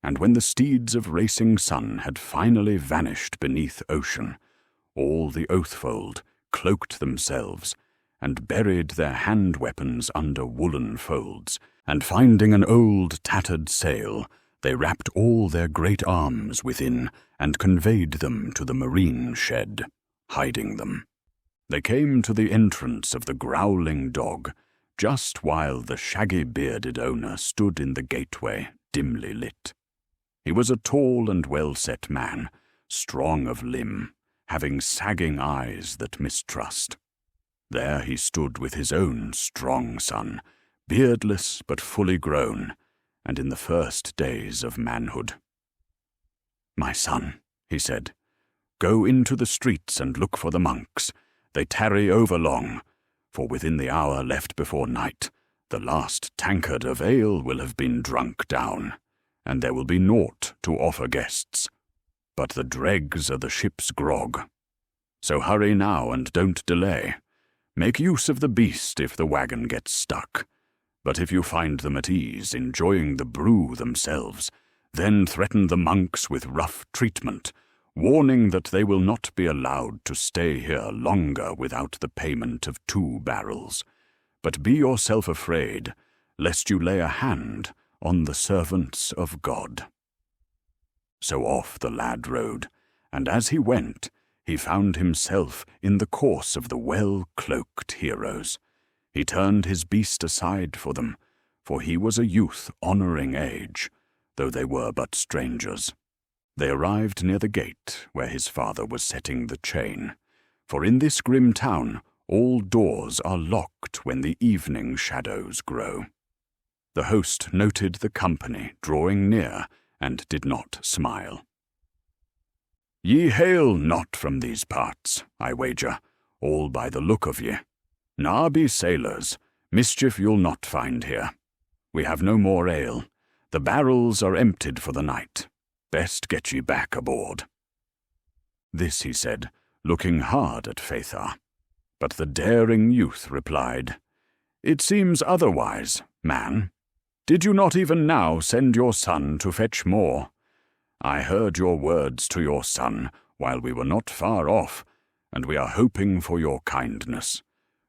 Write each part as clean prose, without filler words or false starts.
And when the steeds of racing sun had finally vanished beneath ocean, all the Oathfold cloaked themselves and buried their hand weapons under woolen folds, and finding an old tattered sail, they wrapped all their great arms within and conveyed them to the marine shed, hiding them. They came to the entrance of the Growling Dog, just while the shaggy-bearded owner stood in the gateway, dimly lit. He was a tall and well-set man, strong of limb, having sagging eyes that mistrust. There he stood with his own strong son, beardless but fully grown, and in the first days of manhood. "My son," he said, "go into the streets and look for the monks. They tarry overlong, for within the hour left before night, the last tankard of ale will have been drunk down, and there will be naught to offer guests, but the dregs of the ship's grog. So hurry now and don't delay. Make use of the beast if the wagon gets stuck, but if you find them at ease, enjoying the brew themselves, then threaten the monks with rough treatment, warning that they will not be allowed to stay here longer without the payment of 2 barrels. But be yourself afraid, lest you lay a hand on the servants of God." So off the lad rode, and as he went, he found himself in the course of the well-cloaked heroes. He turned his beast aside for them, for he was a youth honouring age, though they were but strangers. They arrived near the gate where his father was setting the chain, for in this grim town all doors are locked when the evening shadows grow. The host noted the company drawing near and did not smile. "Ye hail not from these parts, I wager, all by the look of ye. Na be sailors, mischief you'll not find here. We have no more ale. The barrels are emptied for the night. Best get ye back aboard." This he said, looking hard at Phaethar. But the daring youth replied, "It seems otherwise, man. Did you not even now send your son to fetch more? I heard your words to your son while we were not far off, and we are hoping for your kindness.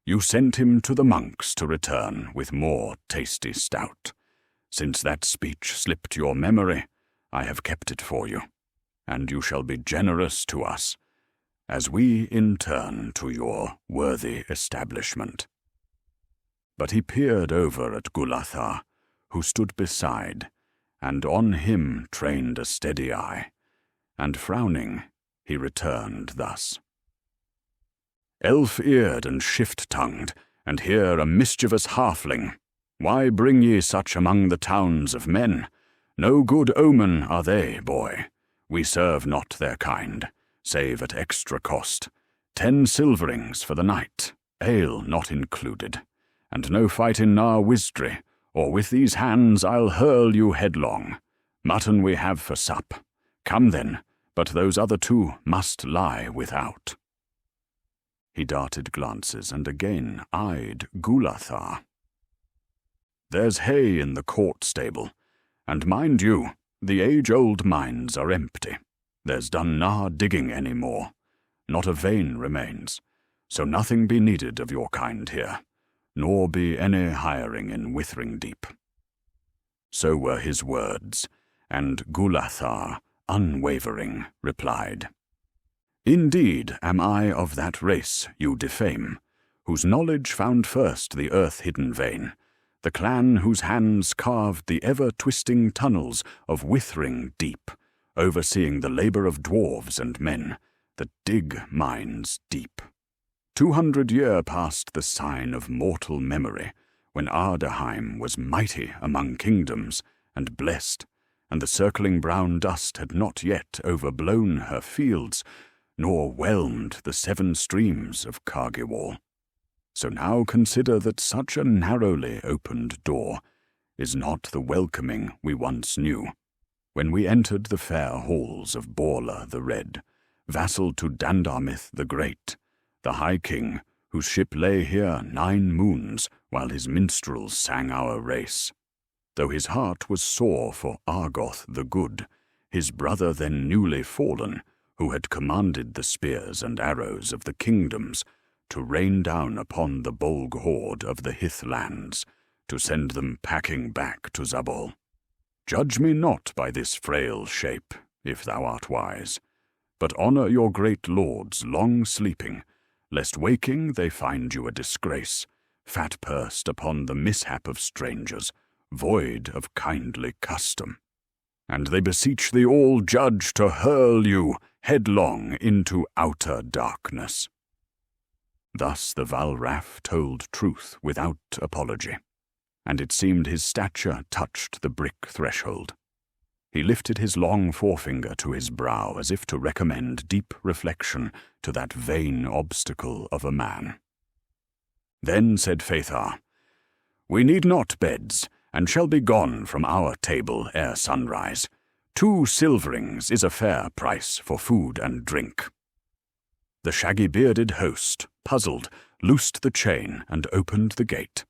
You sent him to the monks to return with more tasty stout. Since that speech slipped your memory, I have kept it for you, and you shall be generous to us, as we in turn to your worthy establishment." But he peered over at Gulathar, who stood beside, and on him trained a steady eye, and frowning, he returned thus. "Elf-eared and shift-tongued, and here a mischievous halfling, why bring ye such among the towns of men? No good omen are they, boy. We serve not their kind, save at extra cost. 10 silverings for the night, ale not included, and no fight in Nar Wisdry, or with these hands I'll hurl you headlong. Mutton we have for sup. Come then, but those other 2 must lie without." He darted glances and again eyed Gulathar. "There's hay in the court stable, and mind you, the age-old mines are empty. There's done nah digging any more. Not a vein remains, so nothing be needed of your kind here, nor be any hiring in Withering Deep." So were his words, and Gulathar, unwavering, replied, "Indeed am I of that race you defame, whose knowledge found first the earth-hidden vein, the clan whose hands carved the ever-twisting tunnels of Withering Deep, overseeing the labour of dwarves and men that dig mines deep. 200 years past the sign of mortal memory, when Ardaheim was mighty among kingdoms and blessed, and the circling brown dust had not yet overblown her fields, nor whelmed the 7 streams of Cargiwall. So now consider that such a narrowly opened door is not the welcoming we once knew, when we entered the fair halls of Borla the Red, vassal to Dandarmith the Great, the High King, whose ship lay here 9 moons while his minstrels sang our race. though his heart was sore for Argoth the Good, his brother then newly fallen, who had commanded the spears and arrows of the kingdoms, to rain down upon the Bolg horde of the Hithlands, to send them packing back to Zabul. Judge me not by this frail shape, if thou art wise, but honour your great lords long sleeping, lest waking they find you a disgrace, fat-pursed upon the mishap of strangers, void of kindly custom. And they beseech thee all, judge, to hurl you headlong into outer darkness. Thus the Valraff told truth without apology, and it seemed his stature touched the brick threshold. He lifted his long forefinger to his brow as if to recommend deep reflection to that vain obstacle of a man. Then said Phaethar, We need not beds, and shall be gone from our table ere sunrise. 2 silverings is a fair price for food and drink. The shaggy-bearded host, puzzled, loosed the chain and opened the gate.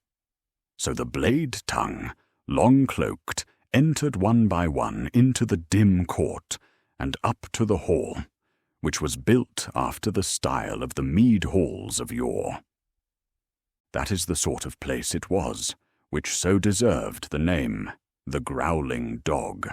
So the Bladetongue, long-cloaked, entered one by one into the dim court and up to the hall, which was built after the style of the mead halls of yore. That is the sort of place it was, which so deserved the name, the Growling Dog.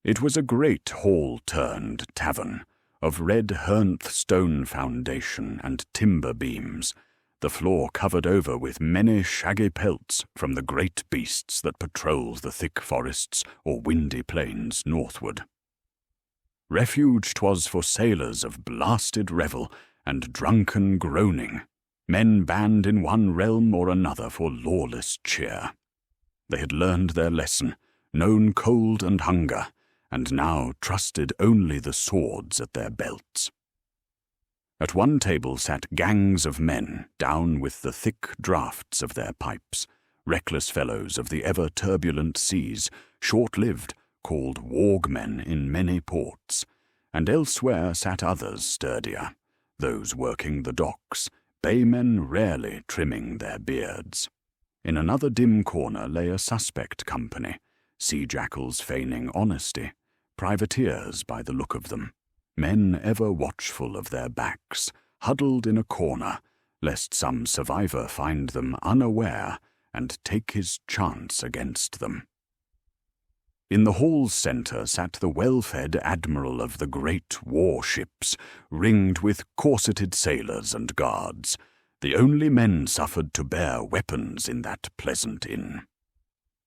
It was a great hall-turned tavern, of red Hernth stone foundation and timber beams, the floor covered over with many shaggy pelts from the great beasts that patrol the thick forests or windy plains northward. Refuge 'twas for sailors of blasted revel and drunken groaning, men banned in one realm or another for lawless cheer. They had learned their lesson, known cold and hunger, and now trusted only the swords at their belts. At one table sat gangs of men down with the thick draughts of their pipes, reckless fellows of the ever-turbulent seas, short-lived, called wargmen in many ports, and elsewhere sat others sturdier, those working the docks, baymen rarely trimming their beards. In another dim corner lay a suspect company, sea-jackals feigning honesty, privateers by the look of them, men ever watchful of their backs, huddled in a corner, lest some survivor find them unaware and take his chance against them. In the hall's centre sat the well-fed admiral of the great warships, ringed with corseted sailors and guards, the only men suffered to bear weapons in that pleasant inn.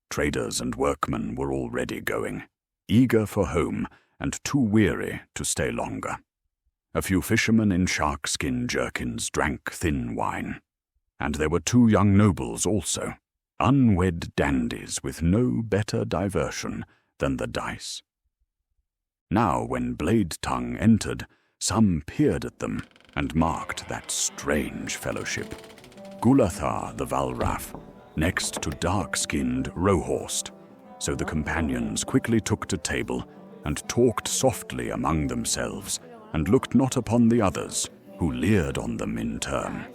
Traders and workmen were already going, eager for home and too weary to stay longer. A few fishermen in shark-skin jerkins drank thin wine, and there were 2 young nobles also, unwed dandies with no better diversion than the dice. Now when Bladetongue entered, some peered at them and marked that strange fellowship. Gulathar the Valraff, next to dark-skinned Rohorst, so the companions quickly took to table and talked softly among themselves, and looked not upon the others, who leered on them in turn.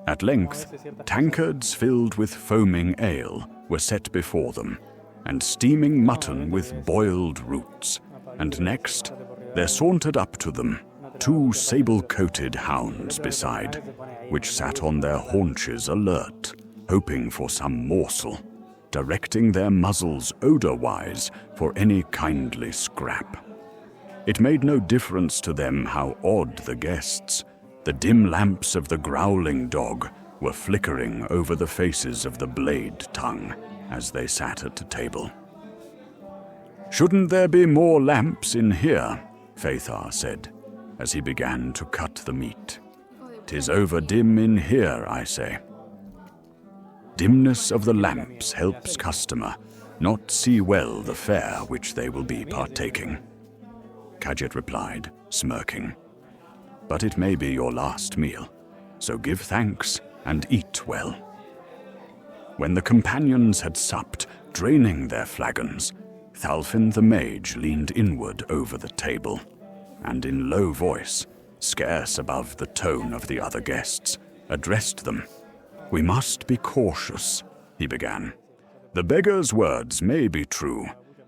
At length, tankards filled with foaming ale were set before them, and steaming mutton with boiled roots, and next there sauntered up to them 2 sable-coated hounds beside, which sat on their haunches alert, hoping for some morsel, directing their muzzles odour-wise for any kindly scrap. It made no difference to them how odd the guests. The dim lamps of the Growling Dog were flickering over the faces of the Bladetongue as they sat at the table. "Shouldn't there be more lamps in here?" Phaethar said, as he began to cut the meat. "'Tis over dim in here, I say." Dimness of the lamps helps customer not see well the fare which they will be partaking. Kadjet replied, smirking, "But it may be your last meal, so give thanks and eat well." When the companions had supped, draining their flagons, Thalfin the mage leaned inward over the table, and in low voice, scarce above the tone of the other guests, addressed them. "We must be cautious," he began. The beggar's words may be true,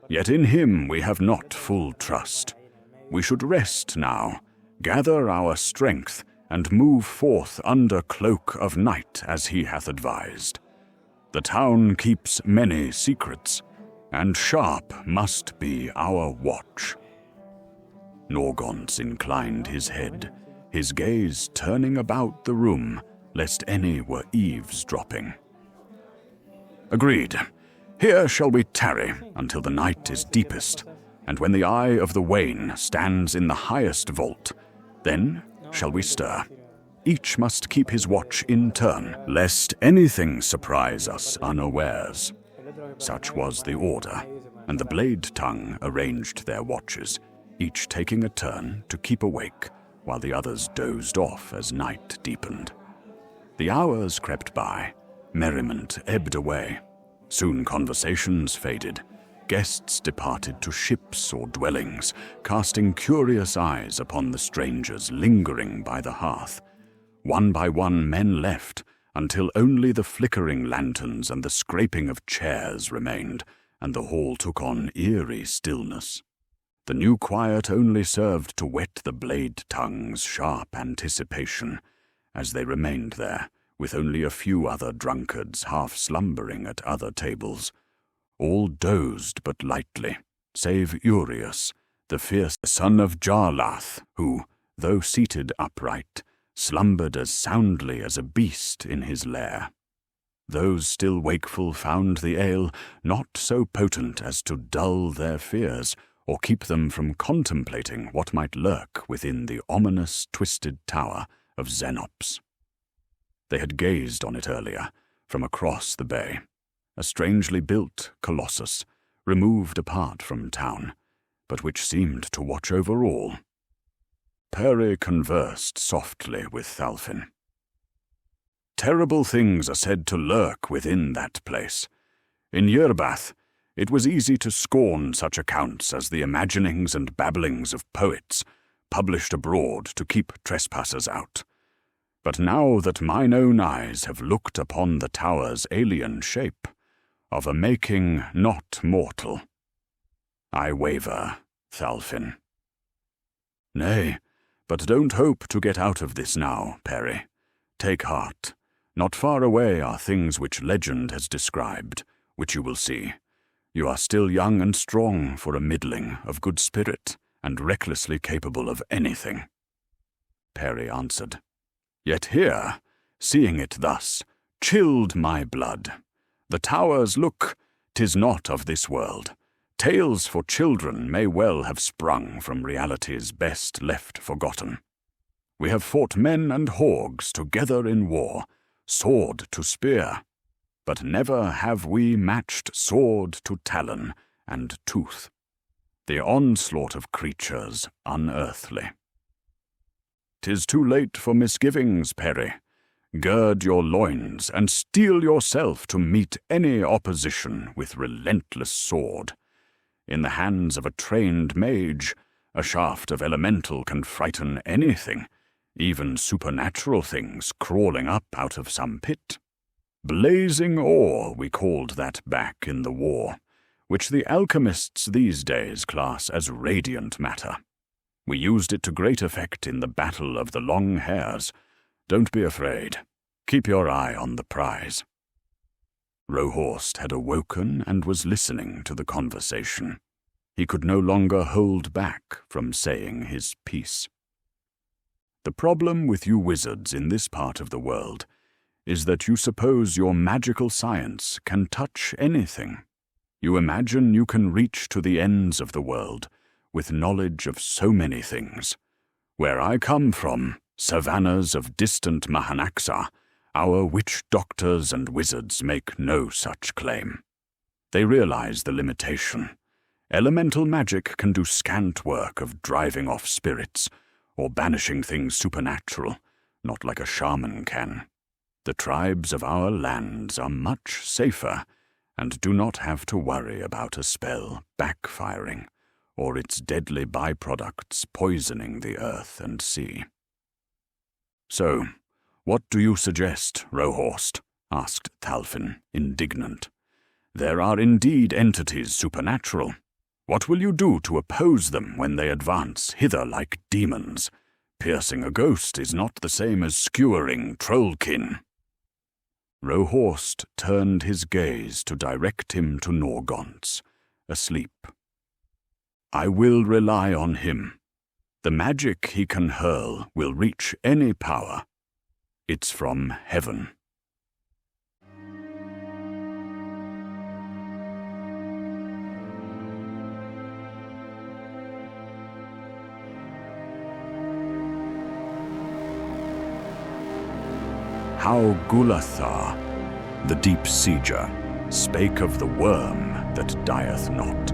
yet in him we have not full trust. We should rest now, gather our strength, and move forth under cloak of night as he hath advised. The town keeps many secrets, and sharp must be our watch." Norgaunt's inclined his head, his gaze turning about the room, lest any were eavesdropping. "Agreed. Here shall we tarry until the night is deepest, and when the eye of the Wain stands in the highest vault, then shall we stir. Each must keep his watch in turn, lest anything surprise us unawares." Such was the order, and the Bladetongue arranged their watches, each taking a turn to keep awake, while the others dozed off as night deepened. The hours crept by, merriment ebbed away. Soon conversations faded, guests departed to ships or dwellings, casting curious eyes upon the strangers lingering by the hearth. One by one men left, until only the flickering lanterns and the scraping of chairs remained, and the hall took on eerie stillness. The new quiet only served to whet the Bladetongue's sharp anticipation, as they remained there, with only a few other drunkards half slumbering at other tables. All dozed but lightly, save Urius, the fierce son of Jarlath, who, though seated upright, slumbered as soundly as a beast in his lair. Those still wakeful found the ale not so potent as to dull their fears, or keep them from contemplating what might lurk within the ominous twisted tower of Xenops. They had gazed on it earlier, from across the bay, a strangely built colossus, removed apart from town, but which seemed to watch over all. Peri conversed softly with Thalfin. "Terrible things are said to lurk within that place. In Yerbath, it was easy to scorn such accounts as the imaginings and babblings of poets, published abroad to keep trespassers out. But now that mine own eyes have looked upon the tower's alien shape, of a making not mortal, I waver, Thalfin." "Nay, but don't hope to get out of this now, Peri. Take heart. Not far away are things which legend has described, which you will see. You are still young and strong for a middling, of good spirit, and recklessly capable of anything." Peri answered. "Yet here, seeing it thus, chilled my blood. The tower's look, 'tis not of this world. Tales for children may well have sprung from realities best left forgotten. We have fought men and hogs together in war, sword to spear, but never have we matched sword to talon and tooth. The onslaught of creatures unearthly. 'Tis too late for misgivings, Peri. Gird your loins and steel yourself to meet any opposition with relentless sword. In the hands of a trained mage, a shaft of elemental can frighten anything, even supernatural things crawling up out of some pit. Blazing ore we called that back in the war, which the alchemists these days class as radiant matter. We used it to great effect in the Battle of the Long Hairs. Don't be afraid. Keep your eye on the prize." Rohorst had awoken and was listening to the conversation. He could no longer hold back from saying his piece. "The problem with you wizards in this part of the world is that you suppose your magical science can touch anything. You imagine you can reach to the ends of the world with knowledge of so many things. Where I come from, savannas of distant Mahanaxa, our witch doctors and wizards make no such claim. They realize the limitation. Elemental magic can do scant work of driving off spirits, or banishing things supernatural, not like a shaman can. The tribes of our lands are much safer, and do not have to worry about a spell backfiring, or its deadly byproducts poisoning the earth and sea." "So, what do you suggest, Rohorst?" asked Thalfin, indignant. There are indeed entities supernatural. What will you do to oppose them when they advance hither like demons? Piercing a ghost is not the same as skewering trollkin." Rohorst turned his gaze to direct him to Norgons, asleep. "I will rely on him. The magic he can hurl will reach any power. It's from heaven." How Gulathar, the deep sieger, spake of the worm that dieth not.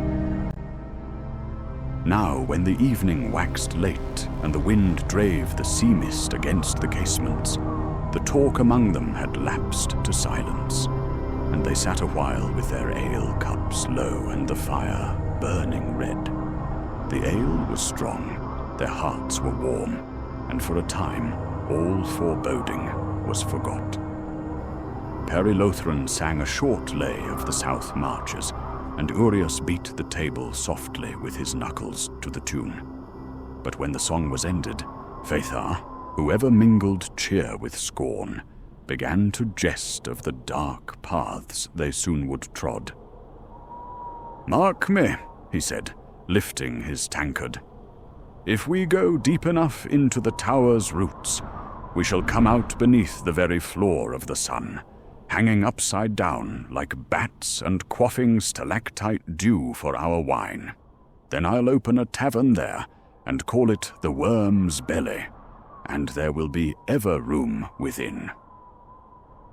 Now when the evening waxed late, and the wind drave the sea mist against the casements, the talk among them had lapsed to silence, and they sat a while with their ale cups low and the fire burning red. The ale was strong, their hearts were warm, and for a time all foreboding was forgot. Perilothran sang a short lay of the south marches, and Urius beat the table softly with his knuckles to the tune. But when the song was ended, Phaethar, who ever mingled cheer with scorn, began to jest of the dark paths they soon would trod. "Mark me," he said, lifting his tankard. "If we go deep enough into the tower's roots, we shall come out beneath the very floor of the sun, hanging upside down like bats and quaffing stalactite dew for our wine. Then I'll open a tavern there and call it the Worm's Belly, and there will be ever room within."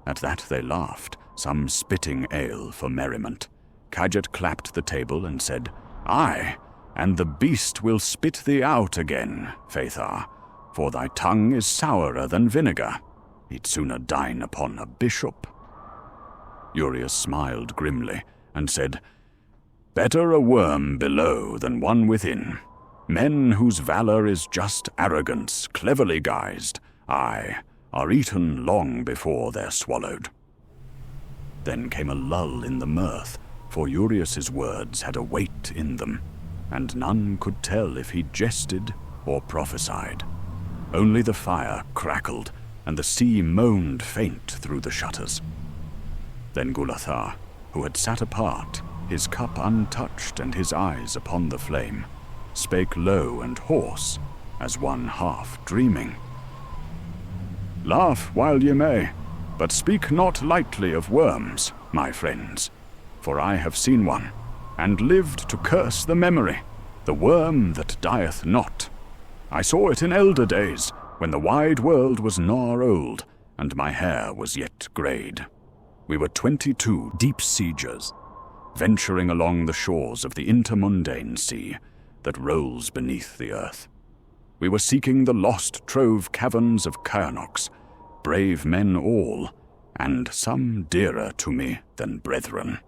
At that they laughed, some spitting ale for merriment. Khajet clapped the table and said, "Aye, and the beast will spit thee out again, Phaethar, for thy tongue is sourer than vinegar. He'd sooner dine upon a bishop." Urius smiled grimly and said, "Better a worm below than one within. Men whose valor is just arrogance, cleverly guised, aye, are eaten long before they're swallowed." Then came a lull in the mirth, for Urius's words had a weight in them, and none could tell if he jested or prophesied. Only the fire crackled, and the sea moaned faint through the shutters. Then Gulathar, who had sat apart, his cup untouched and his eyes upon the flame, spake low and hoarse, as one half dreaming. "Laugh while ye may, but speak not lightly of worms, my friends, for I have seen one, and lived to curse the memory, the worm that dieth not. I saw it in elder days, when the wide world was nor old, and my hair was yet greyed. We were 22 deep siegers, venturing along the shores of the intermundane sea that rolls beneath the earth. We were seeking the lost trove caverns of Caernox, brave men all, and some dearer to me than brethren.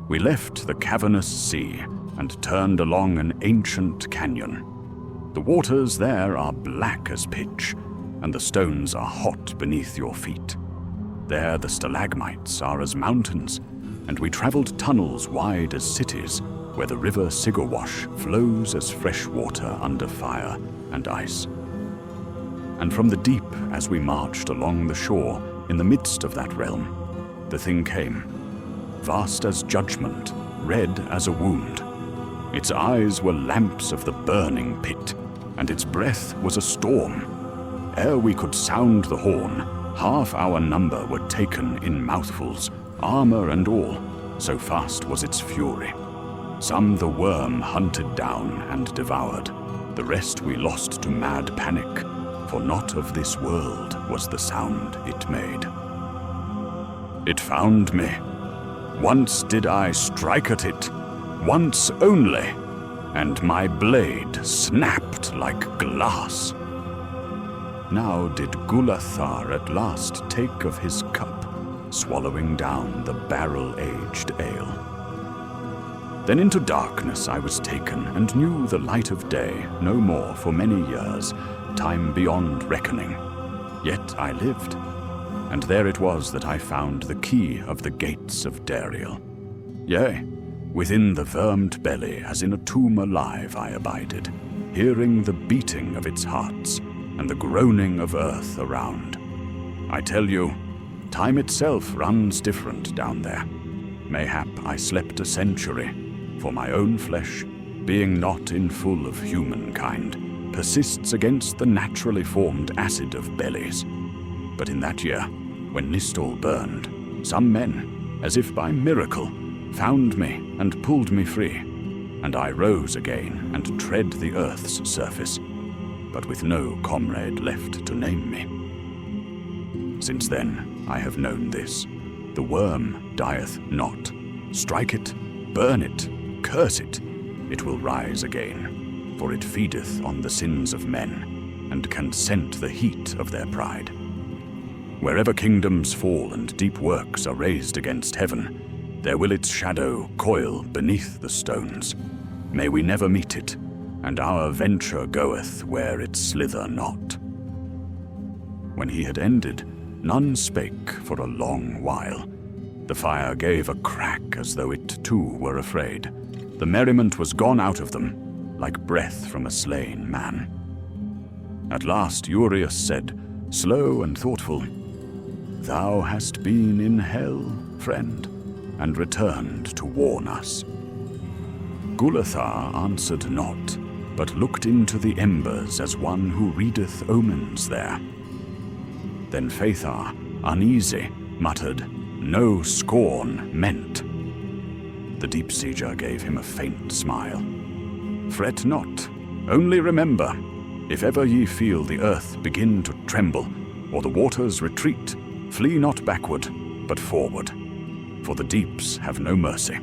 We left the cavernous sea and turned along an ancient canyon. The waters there are black as pitch, and the stones are hot beneath your feet. There the stalagmites are as mountains, and we traveled tunnels wide as cities, where the river Sigowash flows as fresh water under fire and ice. And from the deep, as we marched along the shore, in the midst of that realm, the thing came, vast as judgment, red as a wound. Its eyes were lamps of the burning pit, and its breath was a storm. Ere we could sound the horn, half our number were taken in mouthfuls, armor and all, so fast was its fury. Some the worm hunted down and devoured, the rest we lost to mad panic, for not of this world was the sound it made. It found me. Once did I strike at it, once only, and my blade snapped like glass. Now did Gulathar at last take of his cup, swallowing down the barrel-aged ale. Then into darkness I was taken, and knew the light of day no more for many years, time beyond reckoning. Yet I lived, and there it was that I found the key of the gates of Dariel. Yea, within the vermed belly, as in a tomb alive, I abided, hearing the beating of its hearts and the groaning of earth around. I tell you, time itself runs different down there. Mayhap I slept a century, for my own flesh, being not in full of humankind, persists against the naturally formed acid of bellies. But in that year, when Nistol burned, some men, as if by miracle, found me and pulled me free, and I rose again and tread the earth's surface, but with no comrade left to name me. Since then I have known this: the worm dieth not. Strike it, burn it, curse it, it will rise again, for it feedeth on the sins of men, and can scent the heat of their pride. Wherever kingdoms fall and deep works are raised against heaven, there will its shadow coil beneath the stones. May we never meet it, and our venture goeth where it slither not. When he had ended, none spake for a long while. The fire gave a crack as though it too were afraid. The merriment was gone out of them, like breath from a slain man. At last Urius said, slow and thoughtful, "Thou hast been in hell, friend, and returned to warn us." Gulathar answered not, but looked into the embers as one who readeth omens there. Then Phaethar, uneasy, muttered, "No scorn meant." The deep-sieger gave him a faint smile. "Fret not, only remember, if ever ye feel the earth begin to tremble, or the waters retreat, flee not backward, but forward, for the deeps have no mercy."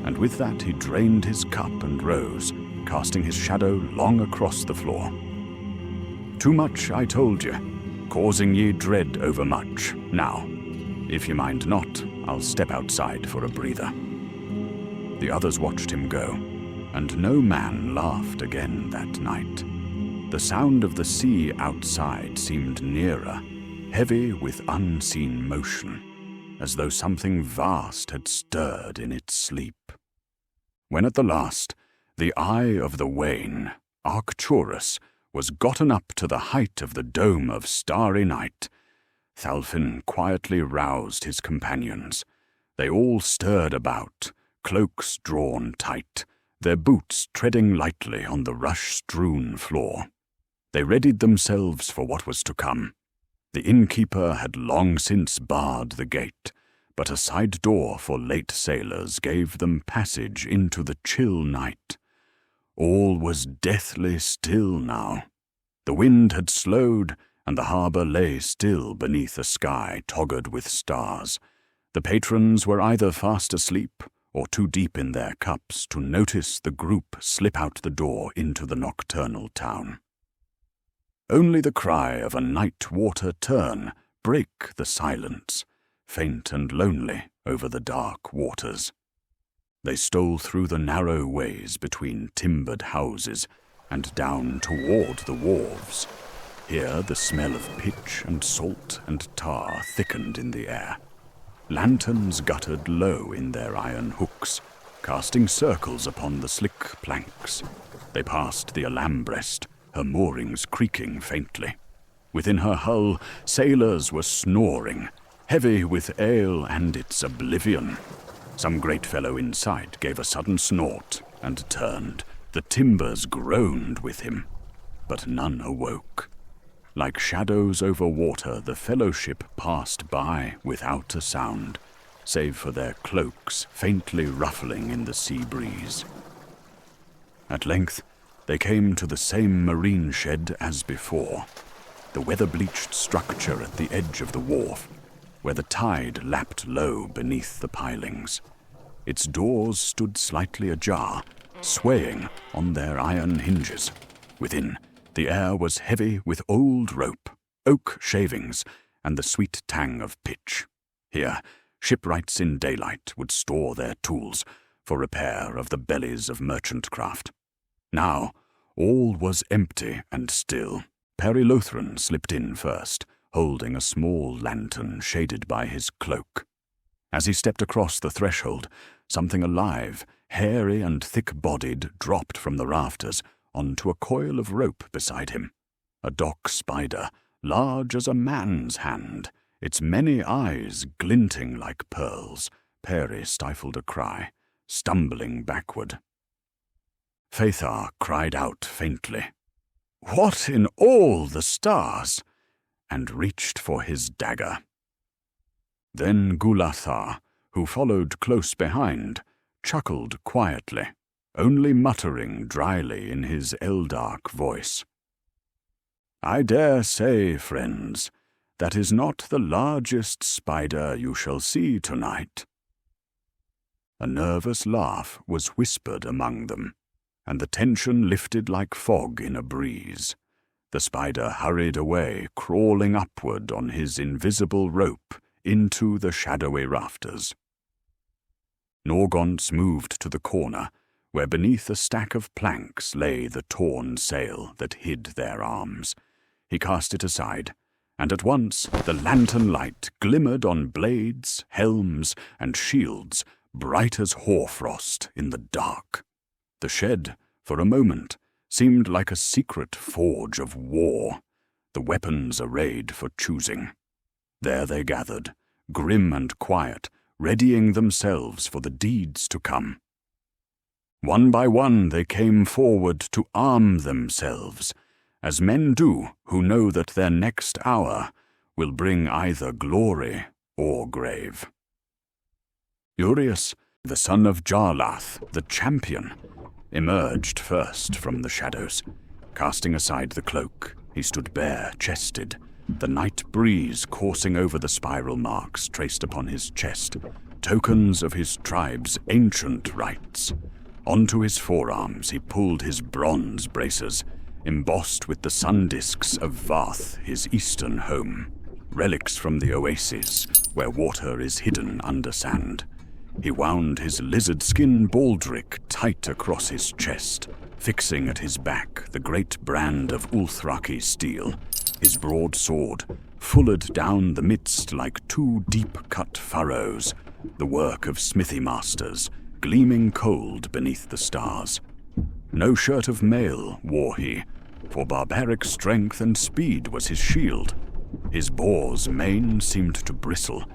And with that he drained his cup and rose, casting his shadow long across the floor. "Too much I told ye, causing ye dread overmuch. Now, if ye mind not, I'll step outside for a breather." The others watched him go, and no man laughed again that night. The sound of the sea outside seemed nearer, heavy with unseen motion, as though something vast had stirred in its sleep. When at the last, the eye of the Wain, Arcturus, was gotten up to the height of the dome of starry night, Thalfin quietly roused his companions. They all stirred about, cloaks drawn tight, their boots treading lightly on the rush-strewn floor. They readied themselves for what was to come. The innkeeper had long since barred the gate, but a side door for late sailors gave them passage into the chill night. All was deathly still now. The wind had slowed, and the harbour lay still beneath a sky toggered with stars. The patrons were either fast asleep or too deep in their cups to notice the group slip out the door into the nocturnal town. Only the cry of a night water tern brake the silence, faint and lonely over the dark waters. They stole through the narrow ways between timbered houses and down toward the wharves. Here the smell of pitch and salt and tar thickened in the air. Lanterns guttered low in their iron hooks, casting circles upon the slick planks. They passed the alam-breast, her moorings creaking faintly. Within her hull, sailors were snoring, heavy with ale and its oblivion. Some great fellow inside gave a sudden snort and turned. The timbers groaned with him, but none awoke. Like shadows over water, the fellowship passed by without a sound, save for their cloaks faintly ruffling in the sea breeze. At length, they came to the same marine shed as before, the weather-bleached structure at the edge of the wharf, where the tide lapped low beneath the pilings. Its doors stood slightly ajar, swaying on their iron hinges. Within, the air was heavy with old rope, oak shavings, and the sweet tang of pitch. Here, shipwrights in daylight would store their tools for repair of the bellies of merchant craft. Now, all was empty and still. Perilothran slipped in first, holding a small lantern shaded by his cloak. As he stepped across the threshold, something alive, hairy and thick-bodied, dropped from the rafters onto a coil of rope beside him. A dock spider, large as a man's hand, its many eyes glinting like pearls. Peri stifled a cry, stumbling backward. Phaethar cried out faintly, "What in all the stars?" and reached for his dagger. Then Gulathar, who followed close behind, chuckled quietly, only muttering dryly in his Eldark voice. "I dare say, friends, that is not the largest spider you shall see tonight." A nervous laugh was whispered among them, and the tension lifted like fog in a breeze. The spider hurried away, crawling upward on his invisible rope into the shadowy rafters. Norgaunt's moved to the corner, where beneath a stack of planks lay the torn sail that hid their arms. He cast it aside, and at once the lantern light glimmered on blades, helms, and shields, bright as hoarfrost in the dark. The shed, for a moment, seemed like a secret forge of war, the weapons arrayed for choosing. There they gathered, grim and quiet, readying themselves for the deeds to come. One by one they came forward to arm themselves, as men do who know that their next hour will bring either glory or grave. Urias, the son of Jarlath, the champion, emerged first from the shadows. Casting aside the cloak, he stood bare-chested, the night breeze coursing over the spiral marks traced upon his chest, tokens of his tribe's ancient rites. Onto his forearms he pulled his bronze braces, embossed with the sun discs of Varth, his eastern home, relics from the oases where water is hidden under sand. He wound his lizard-skin baldric tight across his chest, fixing at his back the great brand of Ulthraki steel, his broad sword fulled down the midst like two deep-cut furrows, the work of smithy masters, gleaming cold beneath the stars. No shirt of mail wore he, for barbaric strength and speed was his shield. His boar's mane seemed to bristle,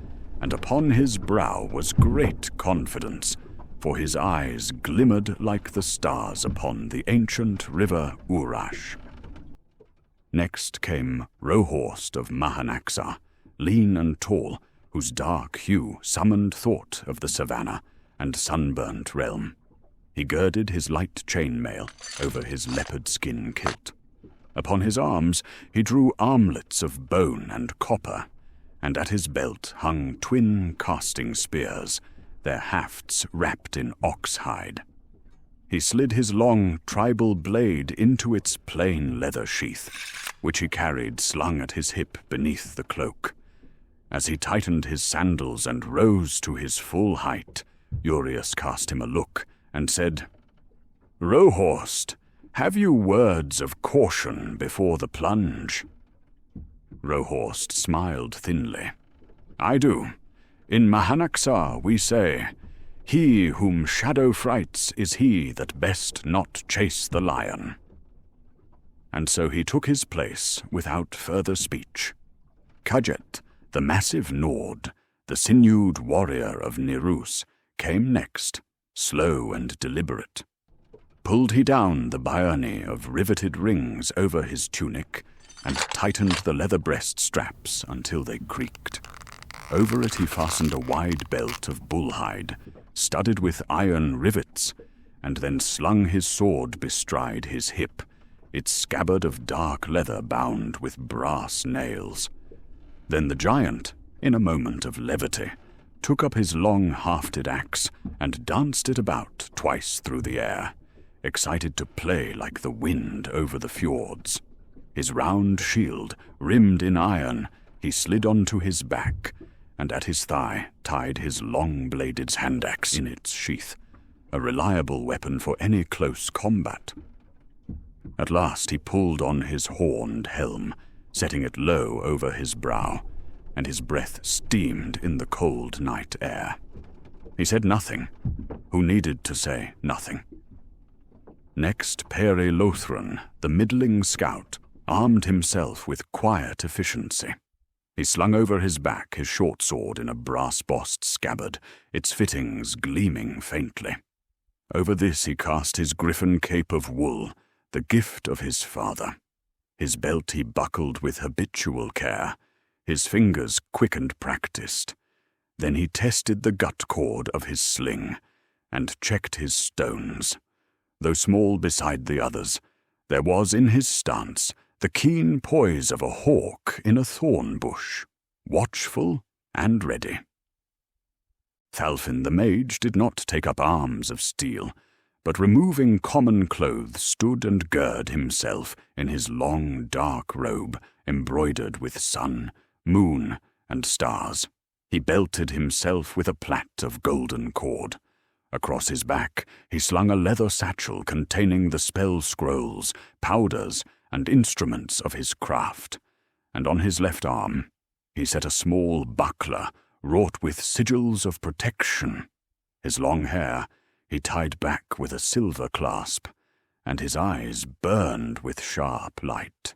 and upon his brow was great confidence, for his eyes glimmered like the stars upon the ancient river Urash. Next came Rohorst of Mahanaxar, lean and tall, whose dark hue summoned thought of the savannah and sunburnt realm. He girded his light chainmail over his leopard skin kilt. Upon his arms he drew armlets of bone and copper, and at his belt hung twin casting spears, their hafts wrapped in ox-hide. He slid his long tribal blade into its plain leather sheath, which he carried slung at his hip beneath the cloak. As he tightened his sandals and rose to his full height, Urias cast him a look and said, "Rohorst, have you words of caution before the plunge?" Rohorst smiled thinly. "I do. In Mahanaxar we say, 'He whom shadow frights is he that best not chase the lion.'" And so he took his place without further speech. Kajet, the massive Nord, the sinewed warrior of Nirus, came next, slow and deliberate. Pulled he down the byrny of riveted rings over his tunic, and tightened the leather breast straps until they creaked. Over it he fastened a wide belt of bullhide, studded with iron rivets, and then slung his sword bestride his hip, its scabbard of dark leather bound with brass nails. Then the giant, in a moment of levity, took up his long hafted axe and danced it about twice through the air, excited to play like the wind over the fjords. His round shield, rimmed in iron, he slid onto his back, and at his thigh tied his long-bladed hand-axe in its sheath, a reliable weapon for any close combat. At last he pulled on his horned helm, setting it low over his brow, and his breath steamed in the cold night air. He said nothing. Who needed to say nothing? Next, Peri Lothran, the middling scout, armed himself with quiet efficiency. He slung over his back his short sword in a brass-bossed scabbard, its fittings gleaming faintly. Over this he cast his griffin cape of wool, the gift of his father. His belt he buckled with habitual care, his fingers quick and practiced. Then he tested the gut cord of his sling, and checked his stones. Though small beside the others, there was in his stance the keen poise of a hawk in a thorn bush, watchful and ready. Thalfin the mage did not take up arms of steel, but removing common clothes stood and girded himself in his long dark robe embroidered with sun, moon, and stars. He belted himself with a plait of golden cord. Across his back he slung a leather satchel containing the spell scrolls, powders, and instruments of his craft, and on his left arm he set a small buckler wrought with sigils of protection. His long hair he tied back with a silver clasp, and his eyes burned with sharp light.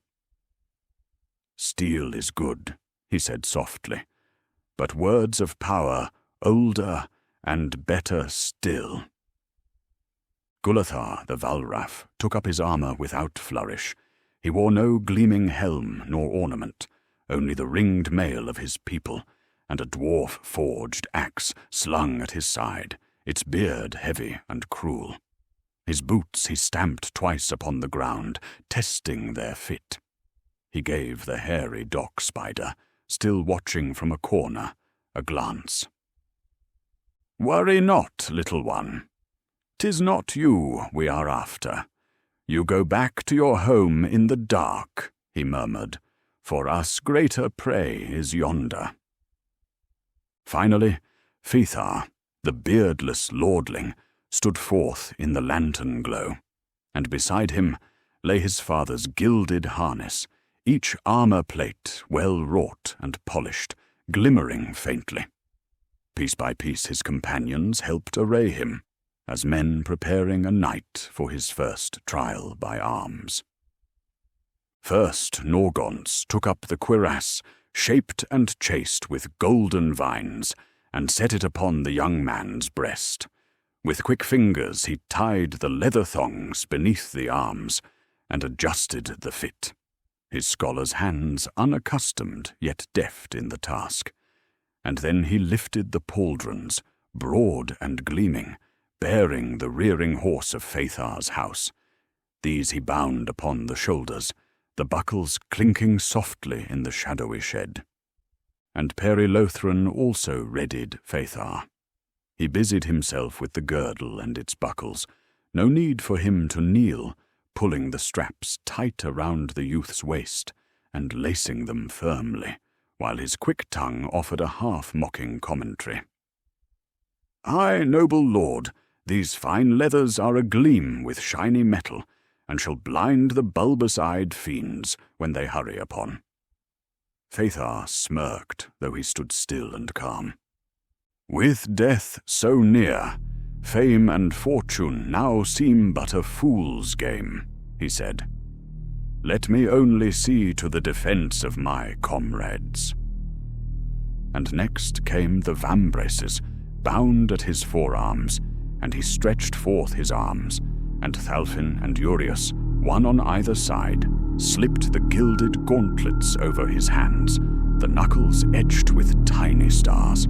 "Steel is good," he said softly, "but words of power older and better still." Gulathar the Valraff took up his armor without flourish. He wore no gleaming helm nor ornament, only the ringed mail of his people, and a dwarf-forged axe slung at his side, its beard heavy and cruel. His boots he stamped twice upon the ground, testing their fit. He gave the hairy dock spider, still watching from a corner, a glance. "Worry not, little one. 'Tis not you we are after. You go back to your home in the dark," he murmured. "For us greater prey is yonder." Finally, Phaethar, the beardless lordling, stood forth in the lantern glow, and beside him lay his father's gilded harness, each armor plate well wrought and polished, glimmering faintly. Piece by piece his companions helped array him, as men preparing a knight for his first trial by arms. First Norgons took up the cuirass, shaped and chased with golden vines, and set it upon the young man's breast. With quick fingers he tied the leather thongs beneath the arms, and adjusted the fit, his scholar's hands unaccustomed yet deft in the task. And then he lifted the pauldrons, broad and gleaming, bearing the rearing horse of Phaethar's house. These he bound upon the shoulders, the buckles clinking softly in the shadowy shed. And Peri Lothran also readied Phaethar. He busied himself with the girdle and its buckles. No need for him to kneel, pulling the straps tight around the youth's waist and lacing them firmly, while his quick tongue offered a half-mocking commentary. "Aye, noble lord, these fine leathers are agleam with shiny metal, and shall blind the bulbous-eyed fiends when they hurry upon." Phaethar smirked, though he stood still and calm. "With death so near, fame and fortune now seem but a fool's game," he said. "Let me only see to the defense of my comrades." And next came the vambraces, bound at his forearms, and he stretched forth his arms, and Thalfin and Urius, one on either side, slipped the gilded gauntlets over his hands, the knuckles etched with tiny stars.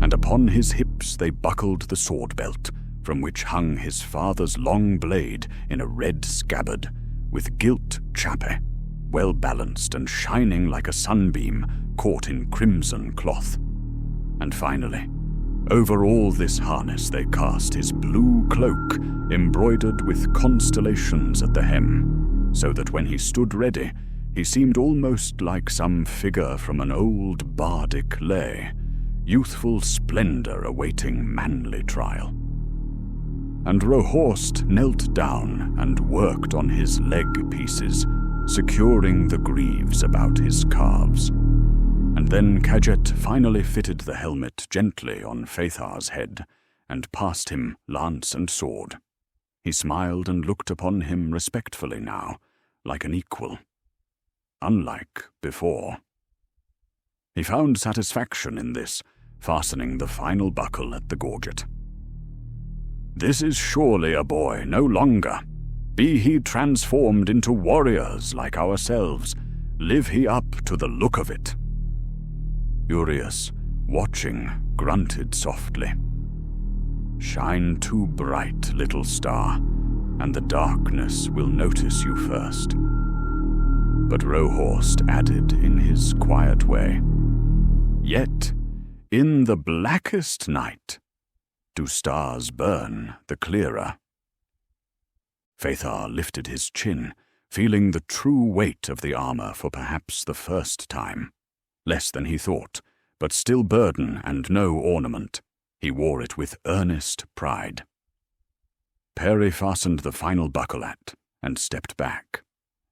And upon his hips they buckled the sword belt, from which hung his father's long blade in a red scabbard, with gilt chape, well balanced and shining like a sunbeam caught in crimson cloth. And finally, over all this harness they cast his blue cloak, embroidered with constellations at the hem, so that when he stood ready, he seemed almost like some figure from an old bardic lay, youthful splendor awaiting manly trial. And Rohorst knelt down and worked on his leg pieces, securing the greaves about his calves. And then Kadjet finally fitted the helmet gently on Phaethar's head, and passed him lance and sword. He smiled and looked upon him respectfully now, like an equal. Unlike before. He found satisfaction in this, fastening the final buckle at the gorget. "This is surely a boy no longer. Be he transformed into warriors like ourselves, live he up to the look of it." Urias, watching, grunted softly. "Shine too bright, little star, and the darkness will notice you first." But Rohorst added in his quiet way, "Yet, in the blackest night, do stars burn the clearer." Phaethar lifted his chin, feeling the true weight of the armor for perhaps the first time. Less than he thought, but still burden and no ornament. He wore it with earnest pride. Peri fastened the final buckle at, and stepped back.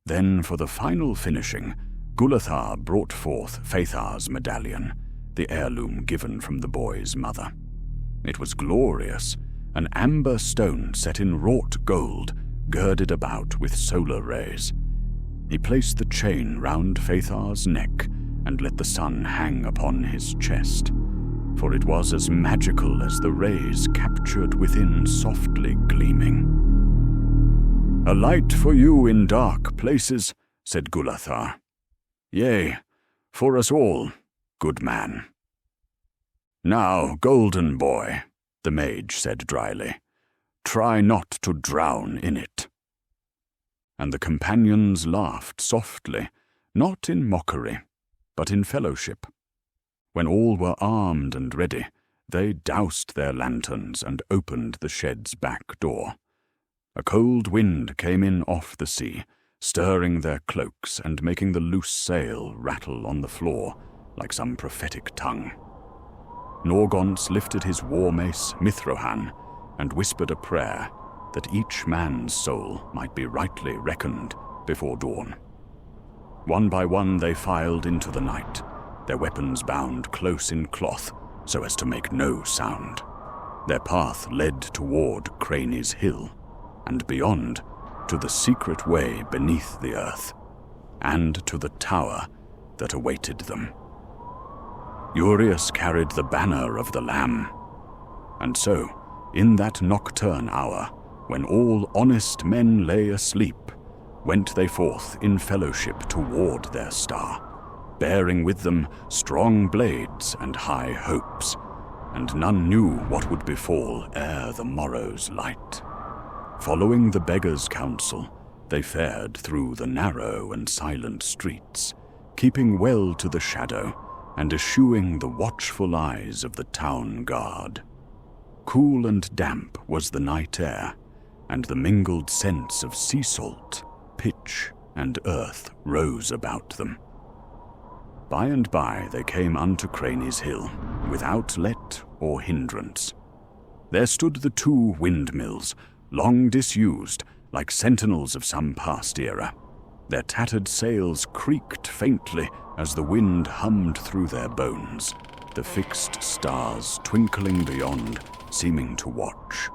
Then, for the final finishing, Gulathar brought forth Phaethar's medallion, the heirloom given from the boy's mother. It was glorious, an amber stone set in wrought gold, girded about with solar rays. He placed the chain round Phaethar's neck, and let the sun hang upon his chest, for it was as magical as the rays captured within softly gleaming. "A light for you in dark places," said Gulathar. "Yea, for us all, good man." "Now, golden boy," the mage said dryly, "try not to drown in it." And the companions laughed softly, not in mockery, but in fellowship. When all were armed and ready, they doused their lanterns and opened the shed's back door. A cold wind came in off the sea, stirring their cloaks and making the loose sail rattle on the floor like some prophetic tongue. Norgons lifted his war mace Mithrohan and whispered a prayer that each man's soul might be rightly reckoned before dawn. One by one they filed into the night, their weapons bound close in cloth so as to make no sound. Their path led toward Craney's Hill, and beyond to the secret way beneath the earth, and to the tower that awaited them. Urias carried the banner of the Lamb, and so, in that nocturne hour, when all honest men lay asleep, went they forth in fellowship toward their star, bearing with them strong blades and high hopes, and none knew what would befall ere the morrow's light. Following the beggar's counsel, they fared through the narrow and silent streets, keeping well to the shadow and eschewing the watchful eyes of the town guard. Cool and damp was the night air, and the mingled scents of sea salt, pitch, and earth rose about them. By and by they came unto Craney's Hill, without let or hindrance. There stood the two windmills, long disused, like sentinels of some past era. Their tattered sails creaked faintly as the wind hummed through their bones, the fixed stars twinkling beyond, seeming to watch.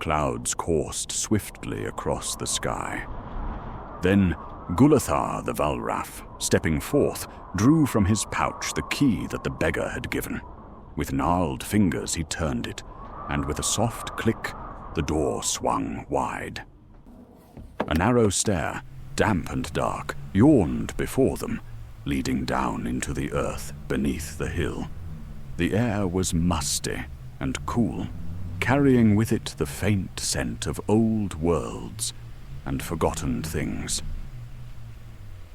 Clouds coursed swiftly across the sky. Then Gulathar the Valraf, stepping forth, drew from his pouch the key that the beggar had given. With gnarled fingers he turned it, and with a soft click, the door swung wide. A narrow stair, damp and dark, yawned before them, leading down into the earth beneath the hill. The air was musty and cool, carrying with it the faint scent of old worlds and forgotten things.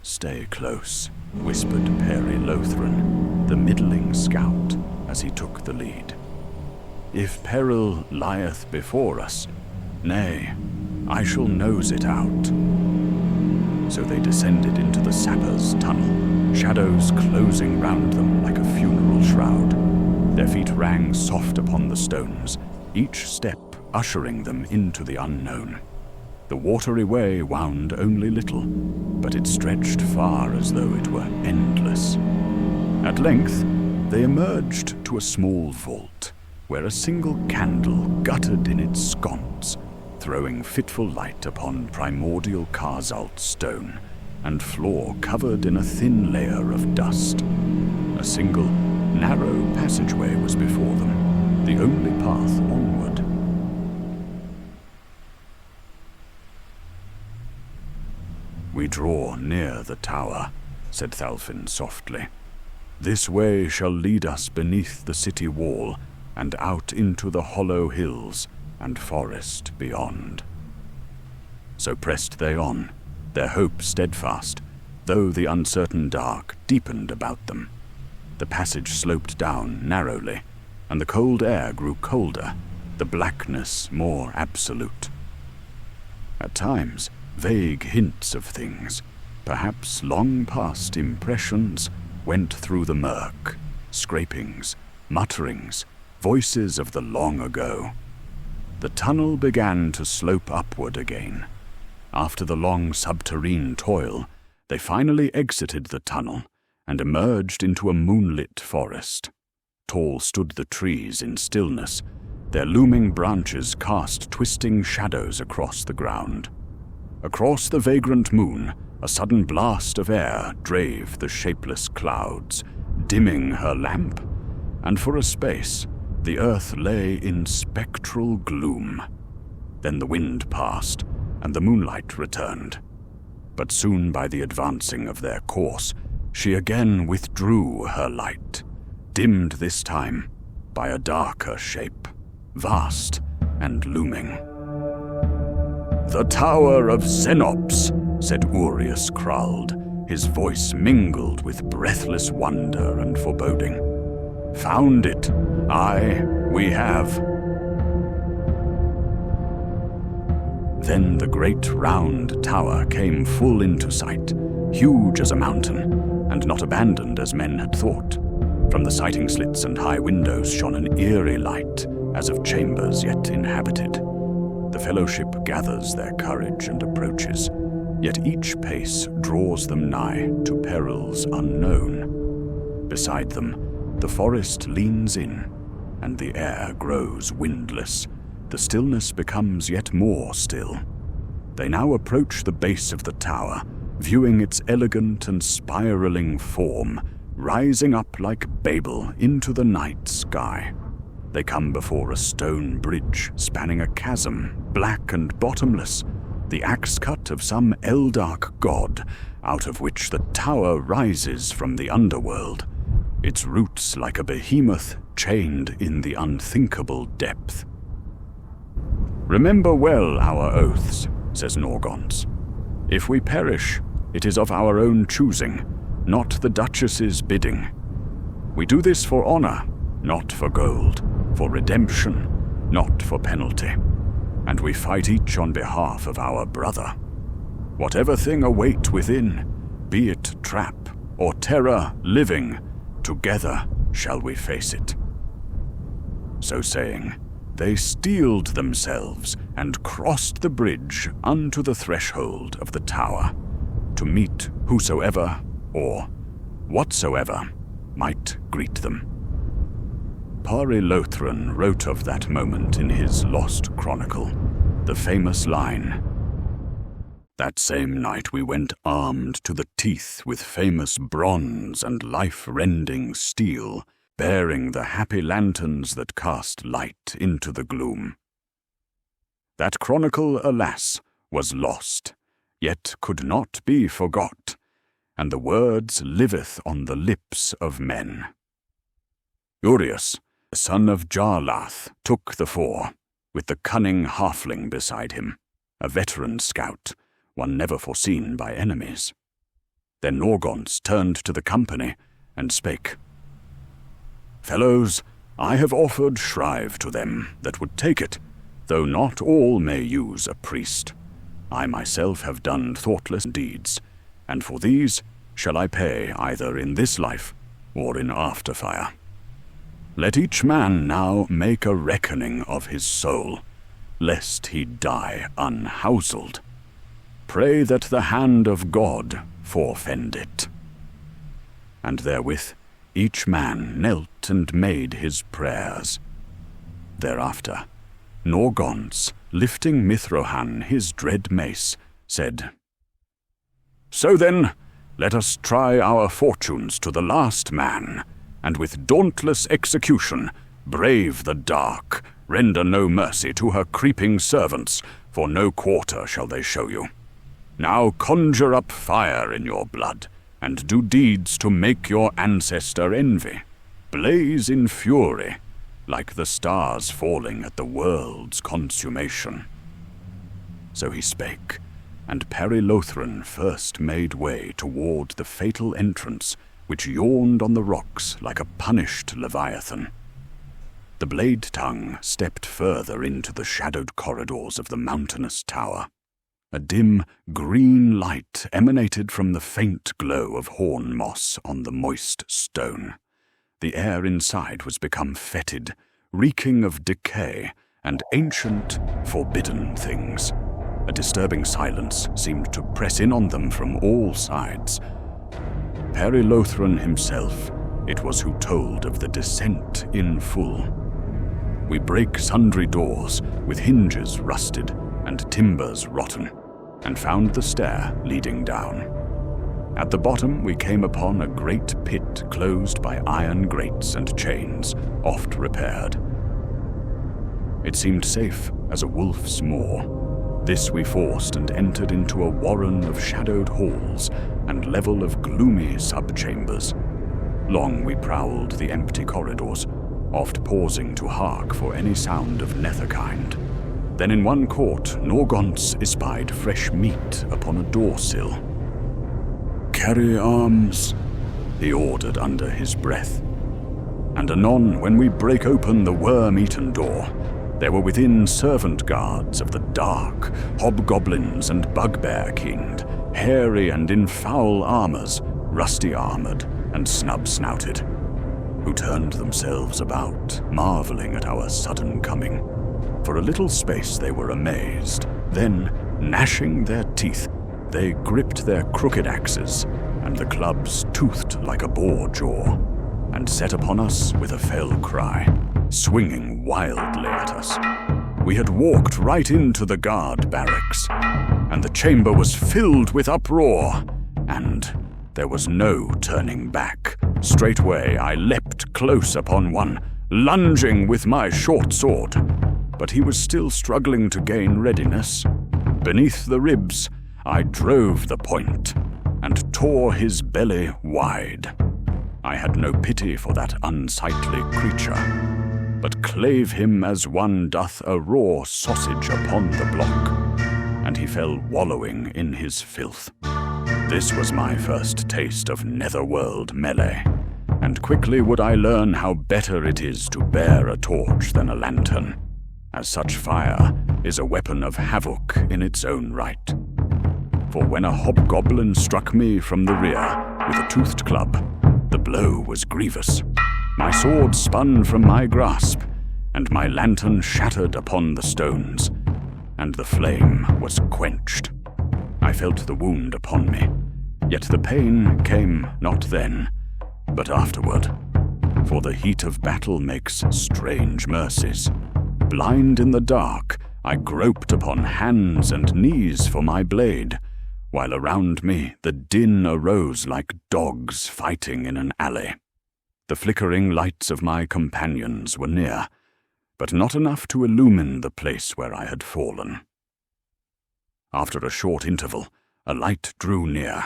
"Stay close," whispered Peri Lothran, the middling scout, as he took the lead. "If peril lieth before us, nay, I shall nose it out." So they descended into the sapper's tunnel, shadows closing round them like a funeral shroud. Their feet rang soft upon the stones, each step ushering them into the unknown. The watery way wound only little, but it stretched far as though it were endless. At length, they emerged to a small vault, where a single candle guttered in its sconce, throwing fitful light upon primordial Karzalt stone, and floor covered in a thin layer of dust. A single, narrow passageway was before them, the only path onward. "We draw near the tower," said Thalfin softly. "This way shall lead us beneath the city wall and out into the hollow hills and forest beyond." So pressed they on, their hope steadfast, though the uncertain dark deepened about them. The passage sloped down narrowly, and the cold air grew colder, the blackness more absolute. At times, vague hints of things, perhaps long-past impressions, went through the murk, scrapings, mutterings, voices of the long ago. The tunnel began to slope upward again. After the long subterrane toil, they finally exited the tunnel and emerged into a moonlit forest. Tall stood the trees in stillness, their looming branches cast twisting shadows across the ground. Across the vagrant moon, a sudden blast of air drave the shapeless clouds, dimming her lamp, and for a space the earth lay in spectral gloom. Then the wind passed, and the moonlight returned. But soon by the advancing of their course, she again withdrew her light, dimmed this time by a darker shape, vast and looming. "The Tower of Xenops," said Urius Krald, his voice mingled with breathless wonder and foreboding. "Found it. Aye, we have." Then the great round tower came full into sight, huge as a mountain, and not abandoned as men had thought. From the sighting slits and high windows shone an eerie light, as of chambers yet inhabited. The fellowship gathers their courage and approaches, yet each pace draws them nigh to perils unknown. Beside them, the forest leans in, and the air grows windless. The stillness becomes yet more still. They now approach the base of the tower, viewing its elegant and spiraling form, rising up like Babel into the night sky. They come before a stone bridge spanning a chasm, black and bottomless, the axe-cut of some Eldark god, out of which the tower rises from the underworld, its roots like a behemoth chained in the unthinkable depth. "Remember well our oaths," says Norgons. "If we perish, it is of our own choosing, not the Duchess's bidding. We do this for honor, not for gold, for redemption, not for penalty, and we fight each on behalf of our brother. Whatever thing await within, be it trap or terror living, together shall we face it." So saying, they steeled themselves and crossed the bridge unto the threshold of the tower, to meet whosoever or whatsoever might greet them. Pari Lothran wrote of that moment in his lost chronicle, the famous line, "That same night we went armed to the teeth with famous bronze and life-rending steel, bearing the happy lanterns that cast light into the gloom." That chronicle, alas, was lost, yet could not be forgot, and the words liveth on the lips of men. Urius, the son of Jarlath, took the fore, with the cunning halfling beside him, a veteran scout, one never foreseen by enemies. Then Norgons turned to the company and spake, "Fellows, I have offered shrive to them that would take it, though not all may use a priest. I myself have done thoughtless deeds, and for these shall I pay either in this life or in afterfire. Let each man now make a reckoning of his soul, lest he die unhouselled. Pray that the hand of God forfend it." And therewith each man knelt and made his prayers. Thereafter, Norgons, lifting Mithrohan his dread mace, said, "So then, let us try our fortunes to the last man, and with dauntless execution brave the dark, render no mercy to her creeping servants, for no quarter shall they show you. Now conjure up fire in your blood, and do deeds to make your ancestor envy. Blaze in fury, like the stars falling at the world's consummation." So he spake, and Perilothran first made way toward the fatal entrance which yawned on the rocks like a punished leviathan. The Bladetongue stepped further into the shadowed corridors of the mountainous tower. A dim, green light emanated from the faint glow of horn moss on the moist stone. The air inside was become fetid, reeking of decay and ancient, forbidden things. A disturbing silence seemed to press in on them from all sides. Perilothran himself, it was who told of the descent in full. We brake sundry doors, with hinges rusted and timbers rotten, and found the stair leading down. At the bottom we came upon a great pit closed by iron grates and chains, oft repaired. It seemed safe as a wolf's maw. This we forced and entered into a warren of shadowed halls and level of gloomy subchambers. Long we prowled the empty corridors, oft pausing to hark for any sound of netherkind. Then in one court Norgons espied fresh meat upon a door-sill. "Carry arms," he ordered under his breath. And anon, when we brake open the worm-eaten door, there were within servant guards of the dark, hobgoblins and bugbear-kinged, hairy and in foul armours, rusty-armoured and snub-snouted, who turned themselves about, marvelling at our sudden coming. For a little space they were amazed, then, gnashing their teeth, they gripped their crooked axes, and the clubs toothed like a boar jaw, and set upon us with a fell cry, swinging wildly at us. We had walked right into the guard barracks, and the chamber was filled with uproar, and there was no turning back. Straightway I leapt close upon one, lunging with my short sword, but he was still struggling to gain readiness. Beneath the ribs I drove the point, and tore his belly wide. I had no pity for that unsightly creature, but clave him as one doth a raw sausage upon the block, and he fell wallowing in his filth. This was my first taste of netherworld melee, and quickly would I learn how better it is to bear a torch than a lantern, as such fire is a weapon of havoc in its own right. For when a hobgoblin struck me from the rear with a toothed club, the blow was grievous. My sword spun from my grasp, and my lantern shattered upon the stones, and the flame was quenched. I felt the wound upon me, yet the pain came not then, but afterward, for the heat of battle makes strange mercies. Blind in the dark, I groped upon hands and knees for my blade, while around me the din arose like dogs fighting in an alley. The flickering lights of my companions were near, but not enough to illumine the place where I had fallen. After a short interval, a light drew near,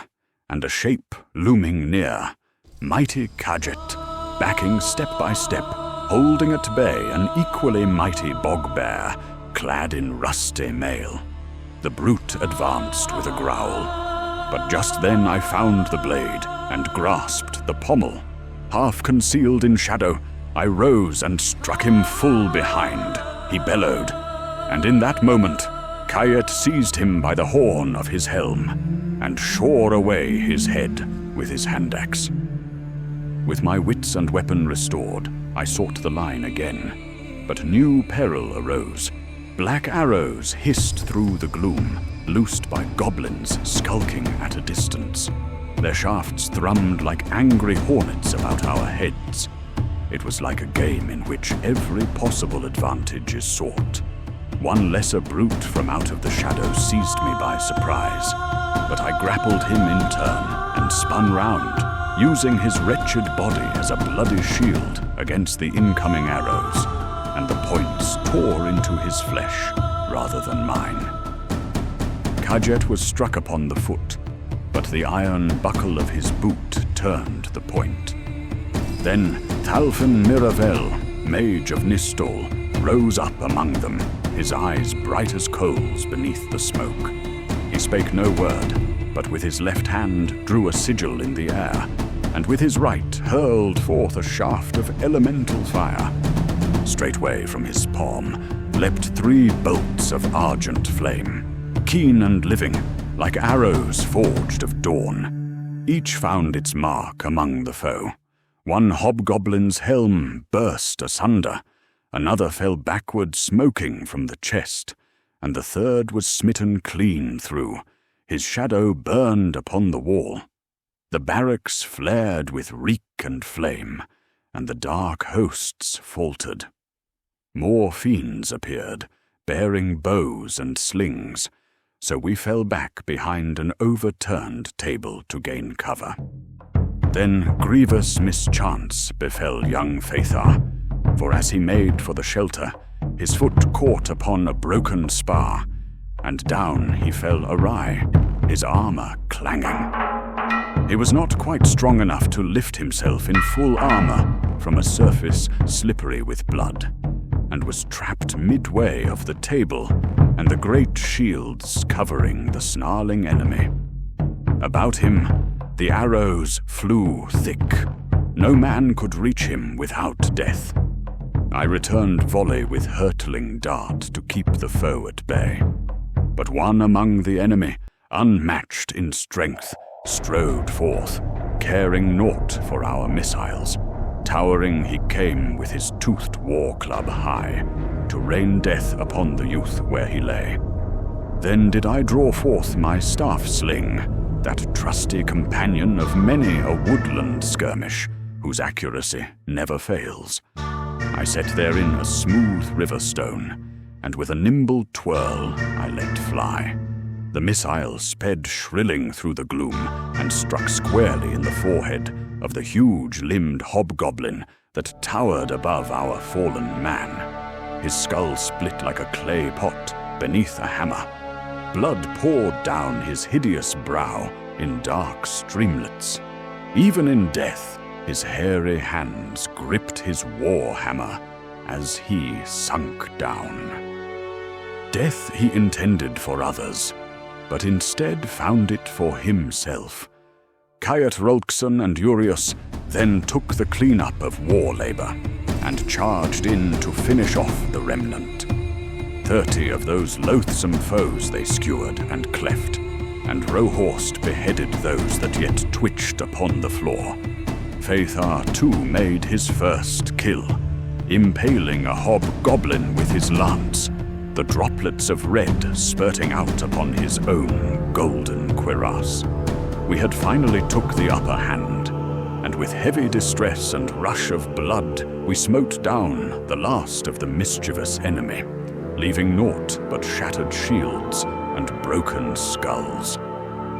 and a shape looming near, mighty Kadget, backing step by step, holding at bay an equally mighty bogbear, clad in rusty mail. The brute advanced with a growl, but just then I found the blade and grasped the pommel. Half concealed in shadow, I rose and struck him full behind. He bellowed, and in that moment, Kayet seized him by the horn of his helm and shore away his head with his hand-axe. With my wits and weapon restored, I sought the line again, but new peril arose. Black arrows hissed through the gloom, loosed by goblins skulking at a distance. Their shafts thrummed like angry hornets about our heads. It was like a game in which every possible advantage is sought. One lesser brute from out of the shadows seized me by surprise, but I grappled him in turn and spun round, using his wretched body as a bloody shield against the incoming arrows, and the points tore into his flesh rather than mine. Kajet was struck upon the foot, but the iron buckle of his boot turned the point. Then Thalfin Miravel, mage of Nistol, rose up among them, his eyes bright as coals beneath the smoke. He spake no word, but with his left hand drew a sigil in the air, and with his right hurled forth a shaft of elemental fire. Straightway from his palm leapt 3 bolts of argent flame, keen and living, like arrows forged of dawn. Each found its mark among the foe. One hobgoblin's helm burst asunder, another fell backward smoking from the chest, and the third was smitten clean through. His shadow burned upon the wall. The barracks flared with reek and flame, and the dark hosts faltered. More fiends appeared, bearing bows and slings, so we fell back behind an overturned table to gain cover. Then grievous mischance befell young Phaethar, for as he made for the shelter, his foot caught upon a broken spar, and down he fell awry, his armor clanging. He was not quite strong enough to lift himself in full armor from a surface slippery with blood, and was trapped midway of the table and the great shields covering the snarling enemy. About him, the arrows flew thick. No man could reach him without death. I returned volley with hurtling dart to keep the foe at bay. But one among the enemy, unmatched in strength, strode forth, caring naught for our missiles. Towering he came with his toothed war club high, to rain death upon the youth where he lay. Then did I draw forth my staff sling, that trusty companion of many a woodland skirmish, whose accuracy never fails. I set therein a smooth river stone, and with a nimble twirl I let fly. The missile sped shrilling through the gloom, and struck squarely in the forehead of the huge-limbed hobgoblin that towered above our fallen man. His skull split like a clay pot beneath a hammer. Blood poured down his hideous brow in dark streamlets. Even in death, his hairy hands gripped his war hammer as he sunk down. Death he intended for others, but instead found it for himself. Kayat Rolkson and Urius then took the clean-up of war labor and charged in to finish off the remnant. 30 of those loathsome foes they skewered and cleft, and Rohorst beheaded those that yet twitched upon the floor. Phaethar too made his first kill, impaling a hobgoblin with his lance, the droplets of red spurting out upon his own golden cuirass. We had finally took the upper hand, and with heavy distress and rush of blood, we smote down the last of the mischievous enemy, leaving naught but shattered shields and broken skulls,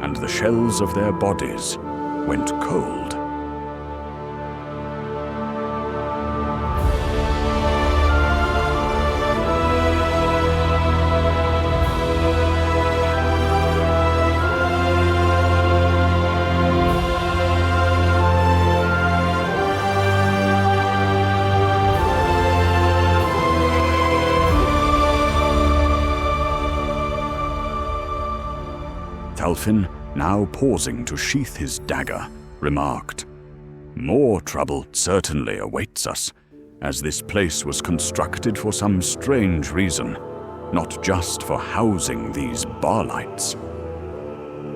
and the shells of their bodies went cold. Thalfin, now pausing to sheath his dagger, remarked, "More trouble certainly awaits us, as this place was constructed for some strange reason, not just for housing these Barlights."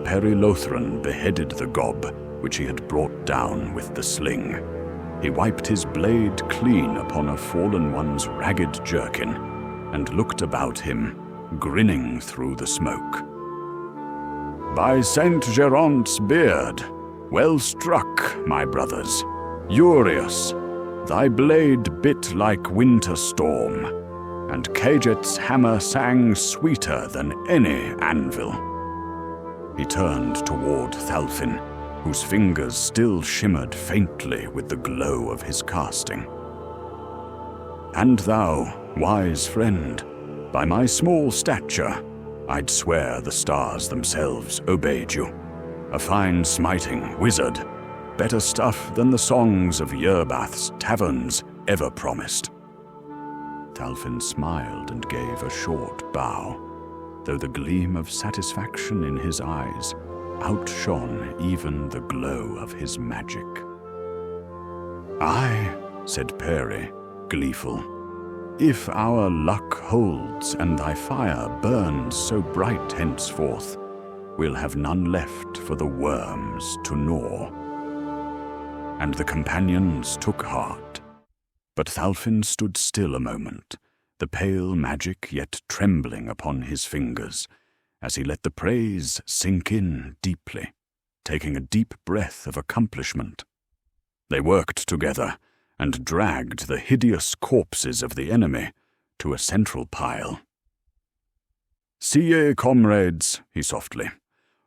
Perilothran beheaded the gob, which he had brought down with the sling. He wiped his blade clean upon a fallen one's ragged jerkin, and looked about him, grinning through the smoke. "By Saint Geronte's beard, well struck, my brothers. Urius, thy blade bit like winter storm, and Caget's hammer sang sweeter than any anvil." He turned toward Thalfin, whose fingers still shimmered faintly with the glow of his casting. "And thou, wise friend, by my small stature, I'd swear the stars themselves obeyed you. A fine smiting wizard, better stuff than the songs of Yerbath's taverns ever promised." Thalfin smiled and gave a short bow, though the gleam of satisfaction in his eyes outshone even the glow of his magic. "Aye," said Perry, gleeful, "if our luck holds and thy fire burns so bright henceforth, we'll have none left for the worms to gnaw." And the companions took heart. But Thalfin stood still a moment, the pale magic yet trembling upon his fingers, as he let the praise sink in deeply, taking a deep breath of accomplishment. They worked together and dragged the hideous corpses of the enemy to a central pile. "See ye, comrades," he softly,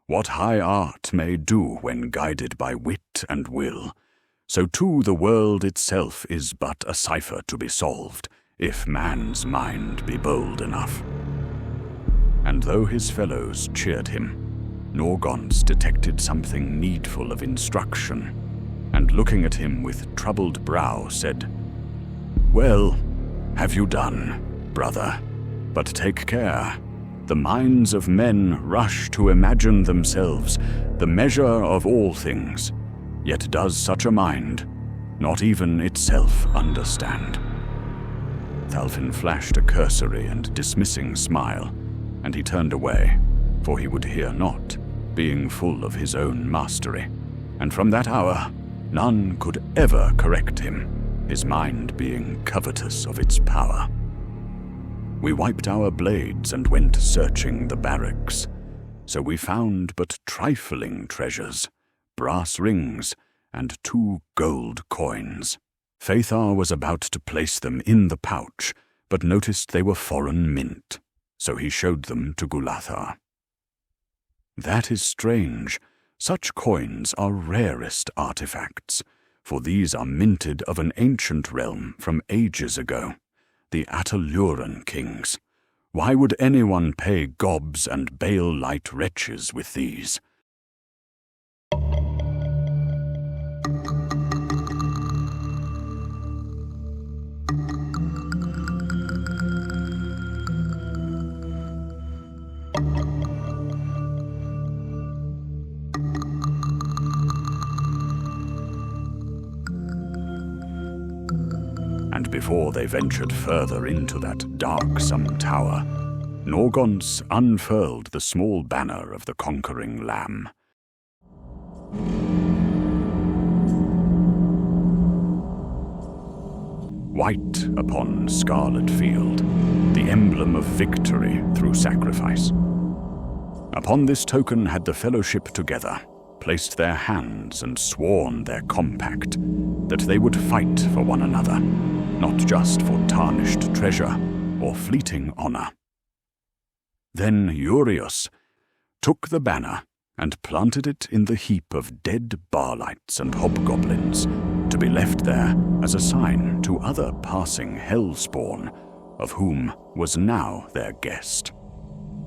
"what high art may do when guided by wit and will, so too the world itself is but a cipher to be solved, if man's mind be bold enough." And though his fellows cheered him, Norgons detected something needful of instruction, and looking at him with troubled brow said, "Well, have you done, brother? But take care. The minds of men rush to imagine themselves the measure of all things, yet does such a mind not even itself understand." Thalfin flashed a cursory and dismissing smile, and he turned away, for he would hear not, being full of his own mastery, and from that hour none could ever correct him, his mind being covetous of its power. We wiped our blades and went searching the barracks, so we found but trifling treasures, brass rings, and 2 gold coins. Phaethar was about to place them in the pouch, but noticed they were foreign mint, so he showed them to Gulathar. "That is strange. Such coins are rarest artifacts, for these are minted of an ancient realm from ages ago, the Ataluran kings. Why would anyone pay gobs and bale-light wretches with these?" And before they ventured further into that darksome tower, Norgons unfurled the small banner of the conquering lamb. White upon scarlet field, the emblem of victory through sacrifice. Upon this token had the fellowship together placed their hands and sworn their compact, that they would fight for one another, not just for tarnished treasure or fleeting honor. Then Urius took the banner and planted it in the heap of dead barlights and hobgoblins, to be left there as a sign to other passing hellspawn, of whom was now their guest.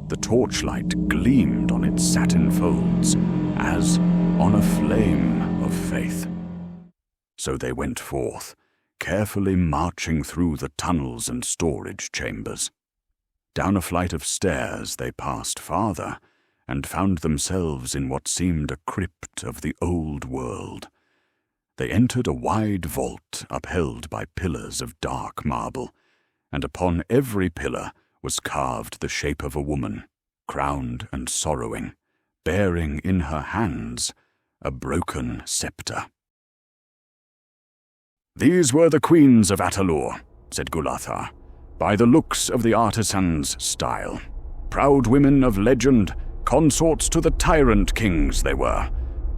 The torchlight gleamed on its satin folds, as on a flame of faith. So they went forth, carefully marching through the tunnels and storage chambers. Down a flight of stairs they passed farther, and found themselves in what seemed a crypt of the old world. They entered a wide vault upheld by pillars of dark marble, and upon every pillar was carved the shape of a woman, crowned and sorrowing, bearing in her hands a broken scepter. "These were the queens of Atalur," said Gulathar, by the looks of the artisan's style. Proud women of legend, consorts to the tyrant kings they were,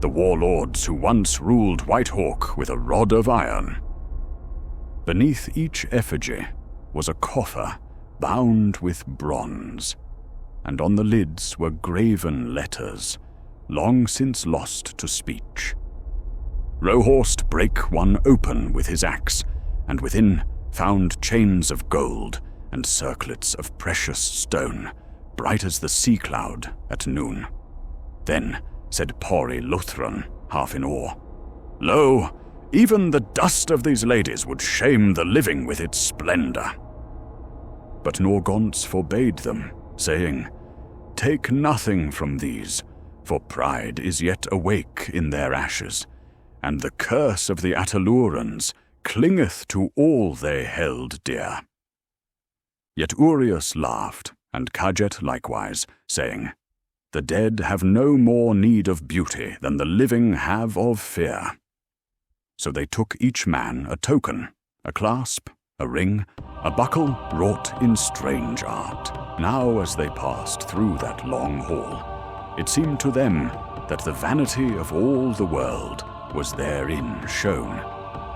the warlords who once ruled Whitehawk with a rod of iron. Beneath each effigy was a coffer bound with bronze, and on the lids were graven letters, long since lost to speech. Rohorst brake one open with his axe, and within found chains of gold and circlets of precious stone, bright as the sea cloud at noon. Then said Pori Luthran, half in awe, "Lo, even the dust of these ladies would shame the living with its splendor." But Norgons forbade them, saying, "Take nothing from these, for pride is yet awake in their ashes, and the curse of the Atalurans clingeth to all they held dear." Yet Urius laughed, and Kajet likewise, saying, "The dead have no more need of beauty than the living have of fear." So they took each man a token, a clasp, a ring, a buckle wrought in strange art. Now as they passed through that long hall, it seemed to them that the vanity of all the world was therein shown,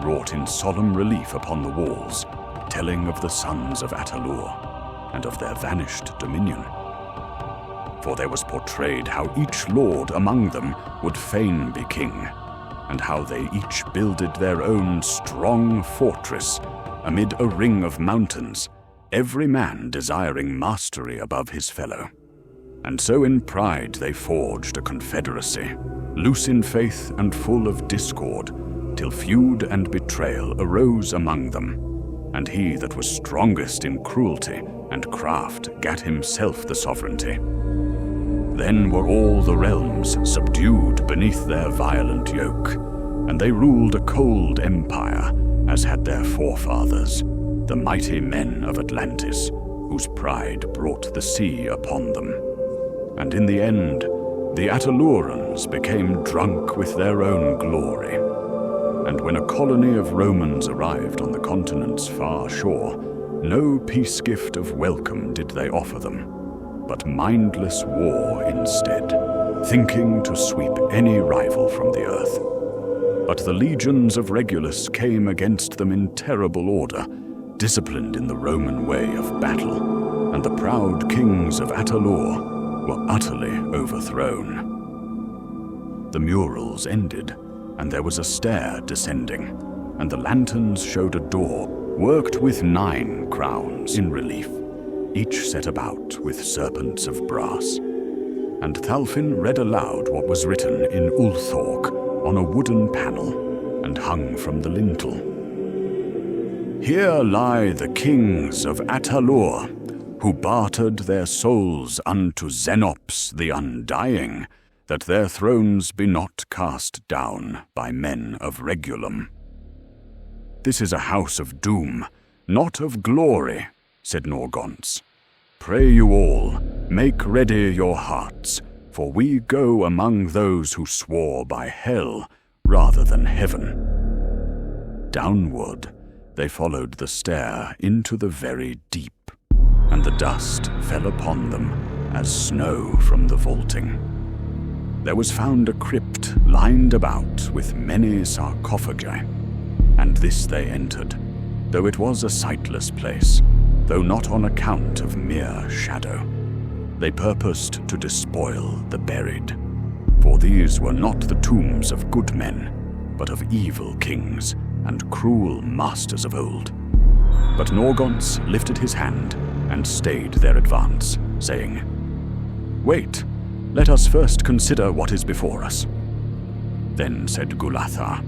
wrought in solemn relief upon the walls, telling of the sons of Atalur, and of their vanished dominion. For there was portrayed how each lord among them would fain be king, and how they each builded their own strong fortress amid a ring of mountains, every man desiring mastery above his fellow. And so in pride they forged a confederacy, loose in faith and full of discord, till feud and betrayal arose among them, and he that was strongest in cruelty and craft gat himself the sovereignty. Then were all the realms subdued beneath their violent yoke, and they ruled a cold empire, as had their forefathers, the mighty men of Atlantis, whose pride brought the sea upon them. And in the end, the Atalurans became drunk with their own glory. And when a colony of Romans arrived on the continent's far shore, no peace gift of welcome did they offer them, but mindless war instead, thinking to sweep any rival from the earth. But the legions of Regulus came against them in terrible order, disciplined in the Roman way of battle, and the proud kings of Atalur were utterly overthrown. The murals ended, and there was a stair descending, and the lanterns showed a door worked with 9 crowns in relief, each set about with serpents of brass. And Thalfin read aloud what was written in Ulthorc on a wooden panel and hung from the lintel. "Here lie the kings of Atalur, who bartered their souls unto Xenops the Undying, that their thrones be not cast down by men of Regulum." "This is a house of doom, not of glory," said Norgons. "Pray you all, make ready your hearts, for we go among those who swore by hell rather than heaven." Downward they followed the stair into the very deep, and the dust fell upon them as snow from the vaulting. There was found a crypt lined about with many sarcophagi, and this they entered, though it was a sightless place, though not on account of mere shadow. They purposed to despoil the buried, for these were not the tombs of good men, but of evil kings and cruel masters of old. But Norgons lifted his hand and stayed their advance, saying, "Wait, let us first consider what is before us." Then said Gulathar,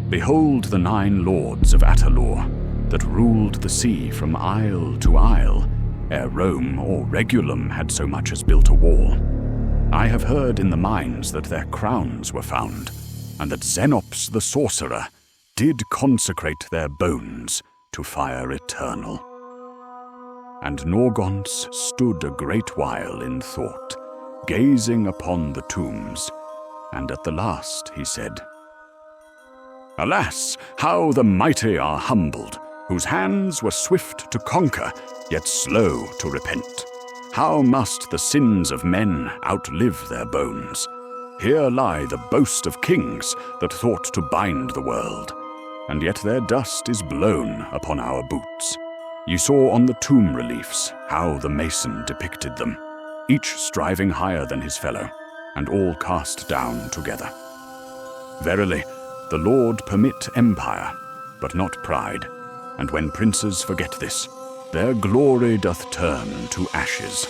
"Behold the 9 lords of Atalur, that ruled the sea from isle to isle, ere Rome or Regulum had so much as built a wall. I have heard in the mines that their crowns were found, and that Xenops the sorcerer did consecrate their bones to fire eternal." And Norgons stood a great while in thought, gazing upon the tombs, and at the last he said, "Alas, how the mighty are humbled, whose hands were swift to conquer, yet slow to repent. How must the sins of men outlive their bones? Here lie the boast of kings that thought to bind the world, and yet their dust is blown upon our boots. You saw on the tomb reliefs how the mason depicted them, each striving higher than his fellow, and all cast down together. Verily, the Lord permit empire, but not pride, and when princes forget this, their glory doth turn to ashes.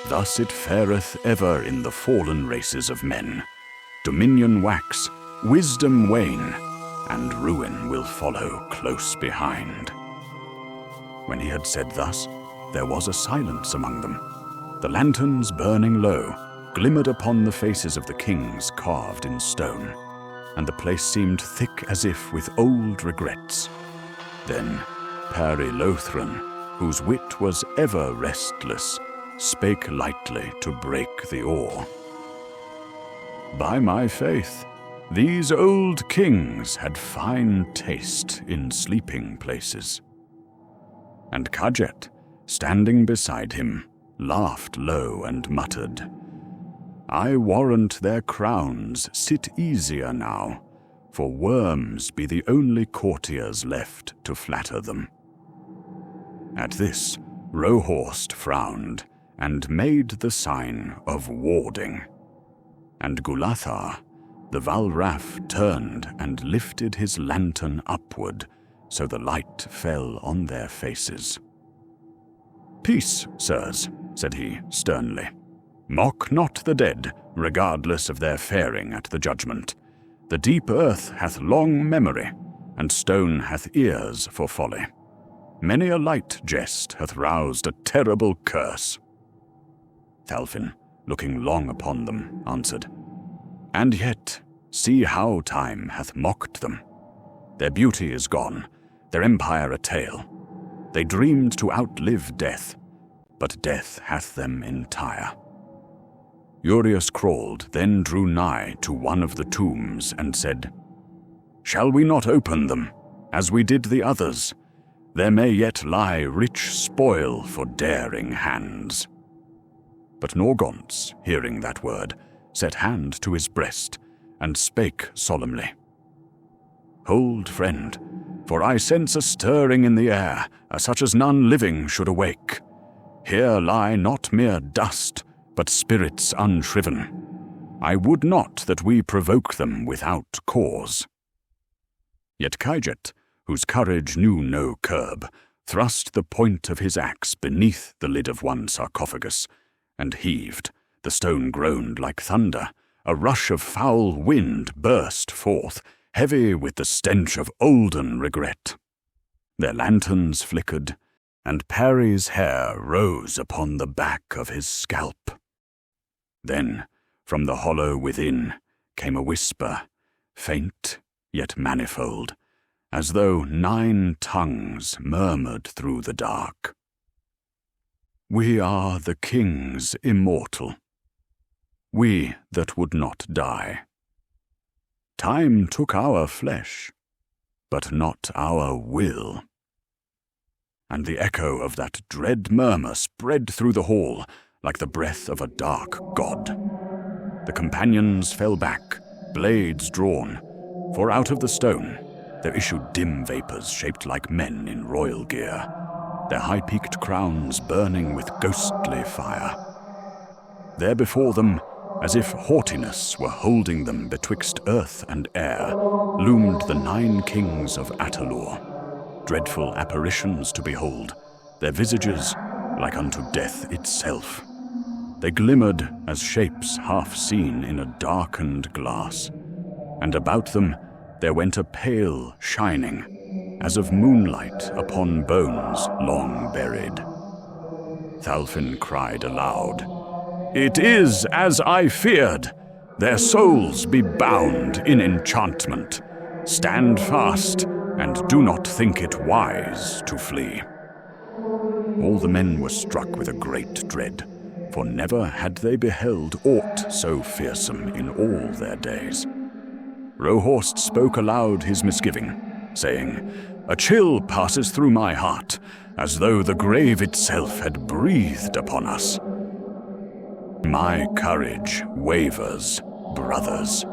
Thus it fareth ever in the fallen races of men. Dominion wax, wisdom wane, and ruin will follow close behind. When he had said thus, there was a silence among them. The lanterns burning low glimmered upon the faces of the kings carved in stone, and the place seemed thick as if with old regrets. Then Parry Lothran, whose wit was ever restless, spake lightly to break the awe. By my faith, these old kings had fine taste in sleeping places. And Kajet, standing beside him, laughed low and muttered, I warrant their crowns sit easier now, for worms be the only courtiers left to flatter them. At this, Rohorst frowned, and made the sign of warding. And Gulathar, the Valraff, turned and lifted his lantern upward, so the light fell on their faces. Peace, sirs, said he sternly. Mock not the dead, regardless of their faring at the judgment. The deep earth hath long memory, and stone hath ears for folly. Many a light jest hath roused a terrible curse. Thalfin, looking long upon them, answered, And yet, see how time hath mocked them. Their beauty is gone, their empire a tale. They dreamed to outlive death, but death hath them entire. Urius crawled, then drew nigh to one of the tombs, and said, Shall we not open them, as we did the others? There may yet lie rich spoil for daring hands. But Norgons, hearing that word, set hand to his breast, and spake solemnly. Hold, friend, for I sense a stirring in the air, such as none living should awake. Here lie not mere dust, but spirits unshriven. I would not that we provoke them without cause. Yet Kajet, whose courage knew no curb, thrust the point of his axe beneath the lid of one sarcophagus, and heaved. The stone groaned like thunder. A rush of foul wind burst forth, heavy with the stench of olden regret. Their lanterns flickered, and Parry's hair rose upon the back of his scalp. Then, from the hollow within, came a whisper, faint yet manifold, as though 9 tongues murmured through the dark. We are the kings immortal, we that would not die. Time took our flesh, but not our will. And the echo of that dread murmur spread through the hall like the breath of a dark god. The companions fell back, blades drawn, for out of the stone there issued dim vapors shaped like men in royal gear, their high-peaked crowns burning with ghostly fire. There before them, as if haughtiness were holding them betwixt earth and air, loomed the 9 kings of Atalur, dreadful apparitions to behold, their visages like unto death itself. They glimmered as shapes half seen in a darkened glass, and about them there went a pale shining, as of moonlight upon bones long buried. Thalfin cried aloud, It is as I feared! Their souls be bound in enchantment. Stand fast, and do not think it wise to flee. All the men were struck with a great dread, for never had they beheld aught so fearsome in all their days. Rohorst spoke aloud his misgiving, saying, A chill passes through my heart, as though the grave itself had breathed upon us. My courage wavers, brothers,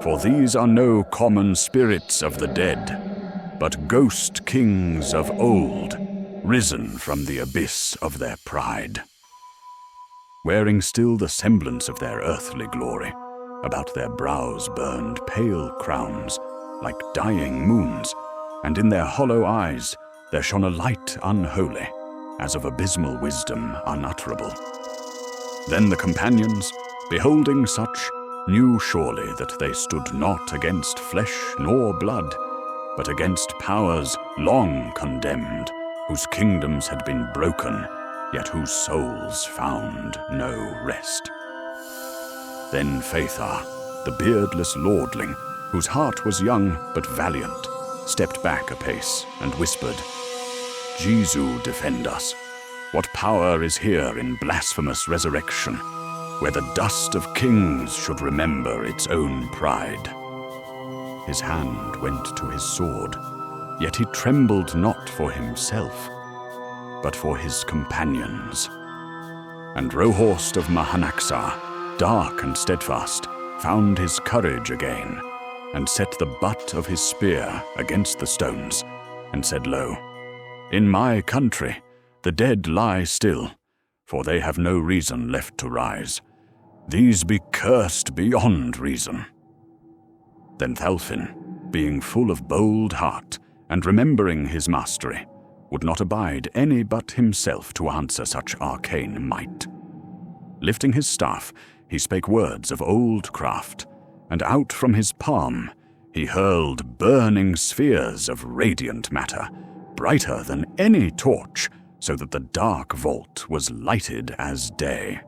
for these are no common spirits of the dead, but ghost kings of old, risen from the abyss of their pride. Wearing still the semblance of their earthly glory, about their brows burned pale crowns, like dying moons, and in their hollow eyes there shone a light unholy, as of abysmal wisdom unutterable. Then the companions, beholding such, knew surely that they stood not against flesh nor blood, but against powers long condemned, whose kingdoms had been broken, yet whose souls found no rest. Then Phaethar, the beardless lordling, whose heart was young but valiant, stepped back a pace and whispered, "Jesu defend us! What power is here in blasphemous resurrection, where the dust of kings should remember its own pride?" His hand went to his sword, yet he trembled not for himself, but for his companions. And Rohorst of Mahanaxar, dark and steadfast, found his courage again, and set the butt of his spear against the stones, and said, "Lo, in my country the dead lie still, for they have no reason left to rise. These be cursed beyond reason." Then Thalfin, being full of bold heart, and remembering his mastery, would not abide any but himself to answer such arcane might. Lifting his staff, he spake words of old craft, and out from his palm he hurled burning spheres of radiant matter, brighter than any torch, so that the dark vault was lighted as day.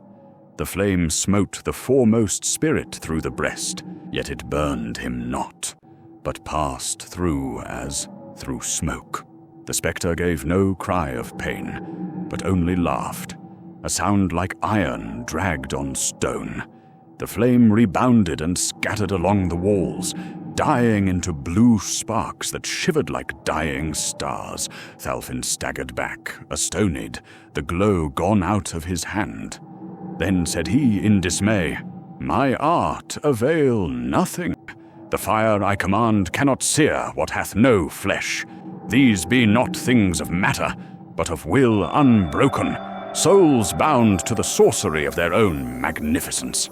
The flame smote the foremost spirit through the breast, yet it burned him not, but passed through as through smoke. The spectre gave no cry of pain, but only laughed, a sound like iron dragged on stone. The flame rebounded and scattered along the walls, dying into blue sparks that shivered like dying stars. Thalfin staggered back, astonied, the glow gone out of his hand. Then said he in dismay, "My art avail nothing. The fire I command cannot sear what hath no flesh. These be not things of matter, but of will unbroken, souls bound to the sorcery of their own magnificence."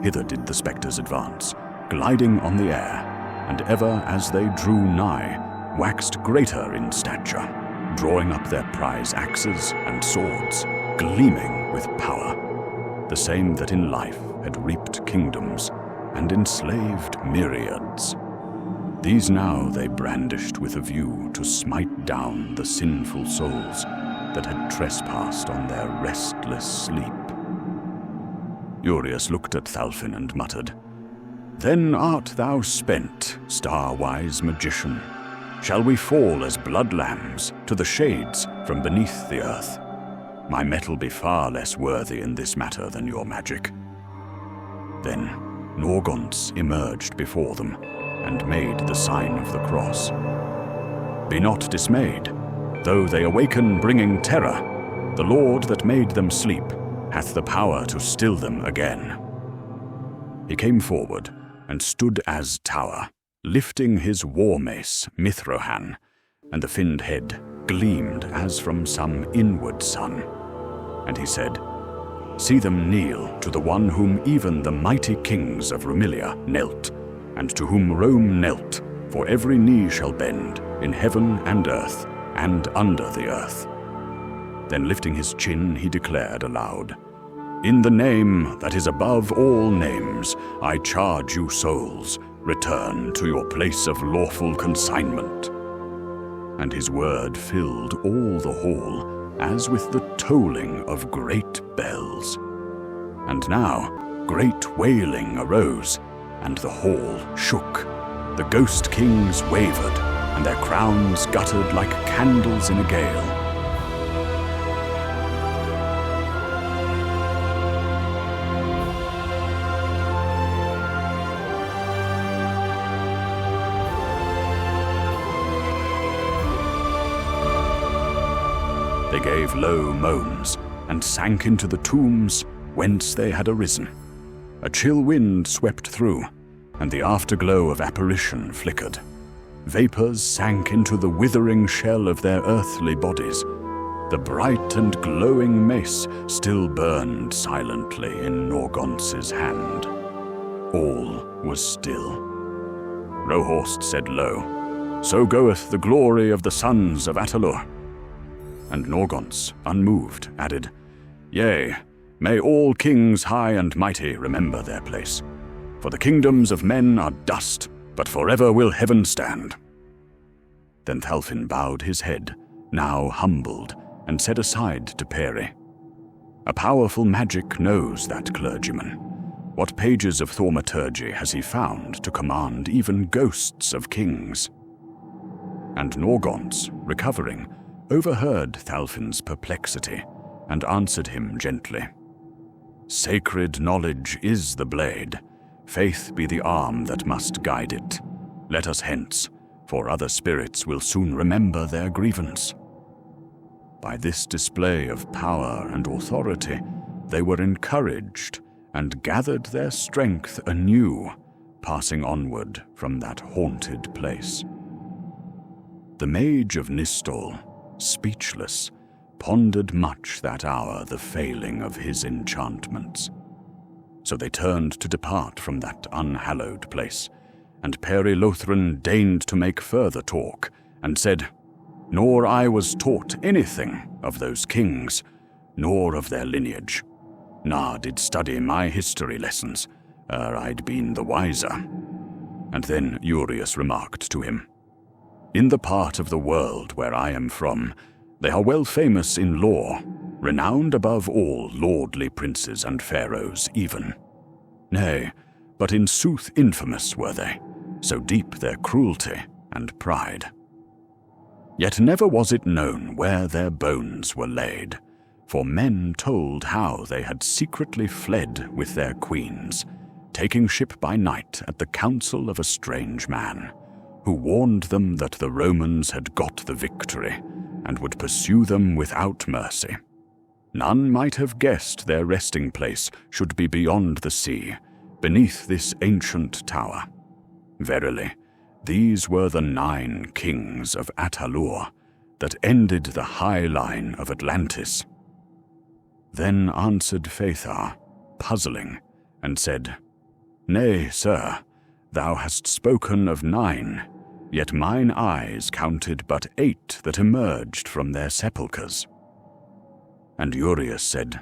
Hither did the spectres advance, gliding on the air, and ever as they drew nigh, waxed greater in stature, drawing up their prize axes and swords, gleaming with power, the same that in life had reaped kingdoms and enslaved myriads. These now they brandished with a view to smite down the sinful souls that had trespassed on their restless sleep. Urius looked at Thalfin and muttered, "Then art thou spent, star-wise magician? Shall we fall as blood lambs to the shades from beneath the earth? My metal be far less worthy in this matter than your magic." Then Norgons emerged before them and made the sign of the cross. "Be not dismayed, though they awaken bringing terror. The Lord that made them sleep hath the power to still them again." He came forward and stood as tower, lifting his war mace Mithrohan, and the finned head gleamed as from some inward sun. And he said, "See them kneel to the one whom even the mighty kings of Rumelia knelt, and to whom Rome knelt, for every knee shall bend, in heaven and earth, and under the earth." Then lifting his chin, he declared aloud, "In the name that is above all names, I charge you souls, return to your place of lawful consignment." And his word filled all the hall, as with the tolling of great bells. And now great wailing arose, and the hall shook. The ghost kings wavered, and their crowns guttered like candles in a gale. gave low moans and sank into the tombs whence they had arisen. A chill wind swept through, and the afterglow of apparition flickered. Vapors sank into the withering shell of their earthly bodies. The bright and glowing mace still burned silently in Norgonce's hand. All was still. Rohorst said low, "So goeth the glory of the sons of Atalur." And Norgonce, unmoved, added, "Yea, may all kings high and mighty remember their place. For the kingdoms of men are dust, but forever will heaven stand." Then Thalfin bowed his head, now humbled, and said aside to Peri, "A powerful magic knows that clergyman. What pages of thaumaturgy has he found to command even ghosts of kings?" And Norgonce, recovering, overheard Thalfin's perplexity, and answered him gently, "Sacred knowledge is the blade. Faith be the arm that must guide it. Let us hence, for other spirits will soon remember their grievance." By this display of power and authority, they were encouraged and gathered their strength anew, passing onward from that haunted place. The Mage of Nistol, speechless, pondered much that hour the failing of his enchantments. So they turned to depart from that unhallowed place, and Peri Lothran deigned to make further talk, and said, "Nor I was taught anything of those kings, nor of their lineage. Nah did study my history lessons, I'd been the wiser." And then Urius remarked to him, "In the part of the world where I am from, they are well famous in lore, renowned above all lordly princes and pharaohs even. Nay, but in sooth infamous were they, so deep their cruelty and pride. Yet never was it known where their bones were laid, for men told how they had secretly fled with their queens, taking ship by night at the counsel of a strange man, who warned them that the Romans had got the victory, and would pursue them without mercy. None might have guessed their resting place should be beyond the sea, beneath this ancient tower. Verily, these were the 9 kings of Atalur that ended the high line of Atlantis." Then answered Phaethar, puzzling, and said, "Nay, sir, thou hast spoken of 9, yet mine eyes counted but 8 that emerged from their sepulchres." And Urius said,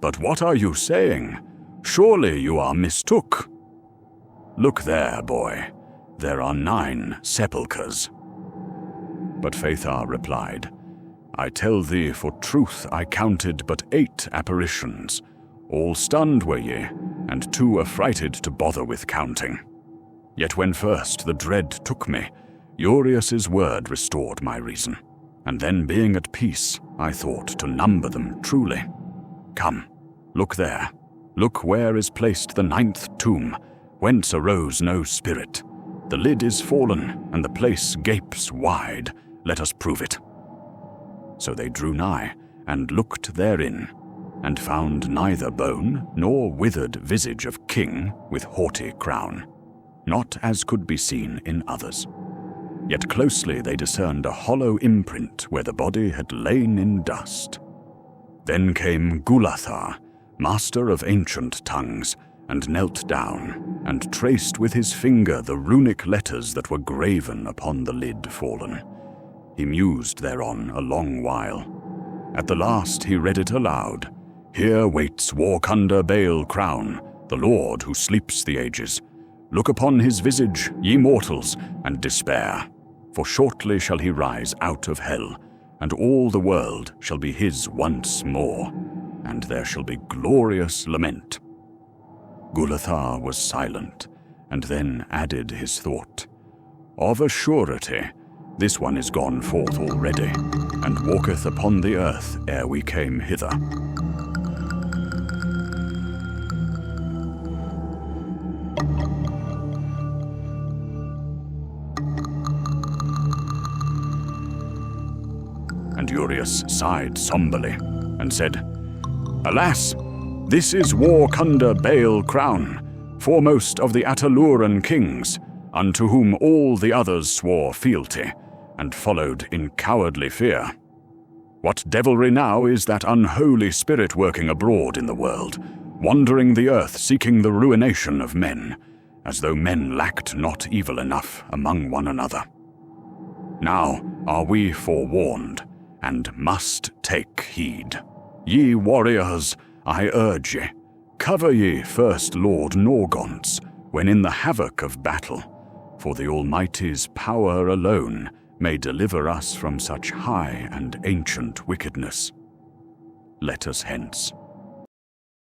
"But what are you saying? Surely you are mistook." "Look there, boy, there are 9 sepulchres." But Phaethar replied, "I tell thee for truth I counted but 8 apparitions. All stunned were ye, and too affrighted to bother with counting. Yet when first the dread took me, Urius's word restored my reason, and then being at peace, I thought to number them truly. Come, look there. Look where is placed the 9th tomb, whence arose no spirit. The lid is fallen, and the place gapes wide. Let us prove it." So they drew nigh, and looked therein, and found neither bone nor withered visage of king with haughty crown, not as could be seen in others. Yet closely they discerned a hollow imprint where the body had lain in dust. Then came Gulathar, master of ancient tongues, and knelt down, and traced with his finger the runic letters that were graven upon the lid fallen. He mused thereon a long while. At the last he read it aloud. "Here waits Warkunder Baal Crown, the Lord who sleeps the ages. Look upon his visage, ye mortals, and despair, for shortly shall he rise out of hell, and all the world shall be his once more, and there shall be glorious lament." Gulathar was silent, and then added his thought, "Of a surety, this one is gone forth already, and walketh upon the earth ere we came hither." And furious sighed somberly, and said, "Alas, this is Warkunda Bale Crown, foremost of the Ataluran kings, unto whom all the others swore fealty, and followed in cowardly fear. What devilry now is that unholy spirit working abroad in the world, wandering the earth seeking the ruination of men, as though men lacked not evil enough among one another? Now are we forewarned, and must take heed. Ye warriors, I urge ye, cover ye first Lord Norgaunt's, when in the havoc of battle, for the Almighty's power alone may deliver us from such high and ancient wickedness. Let us hence."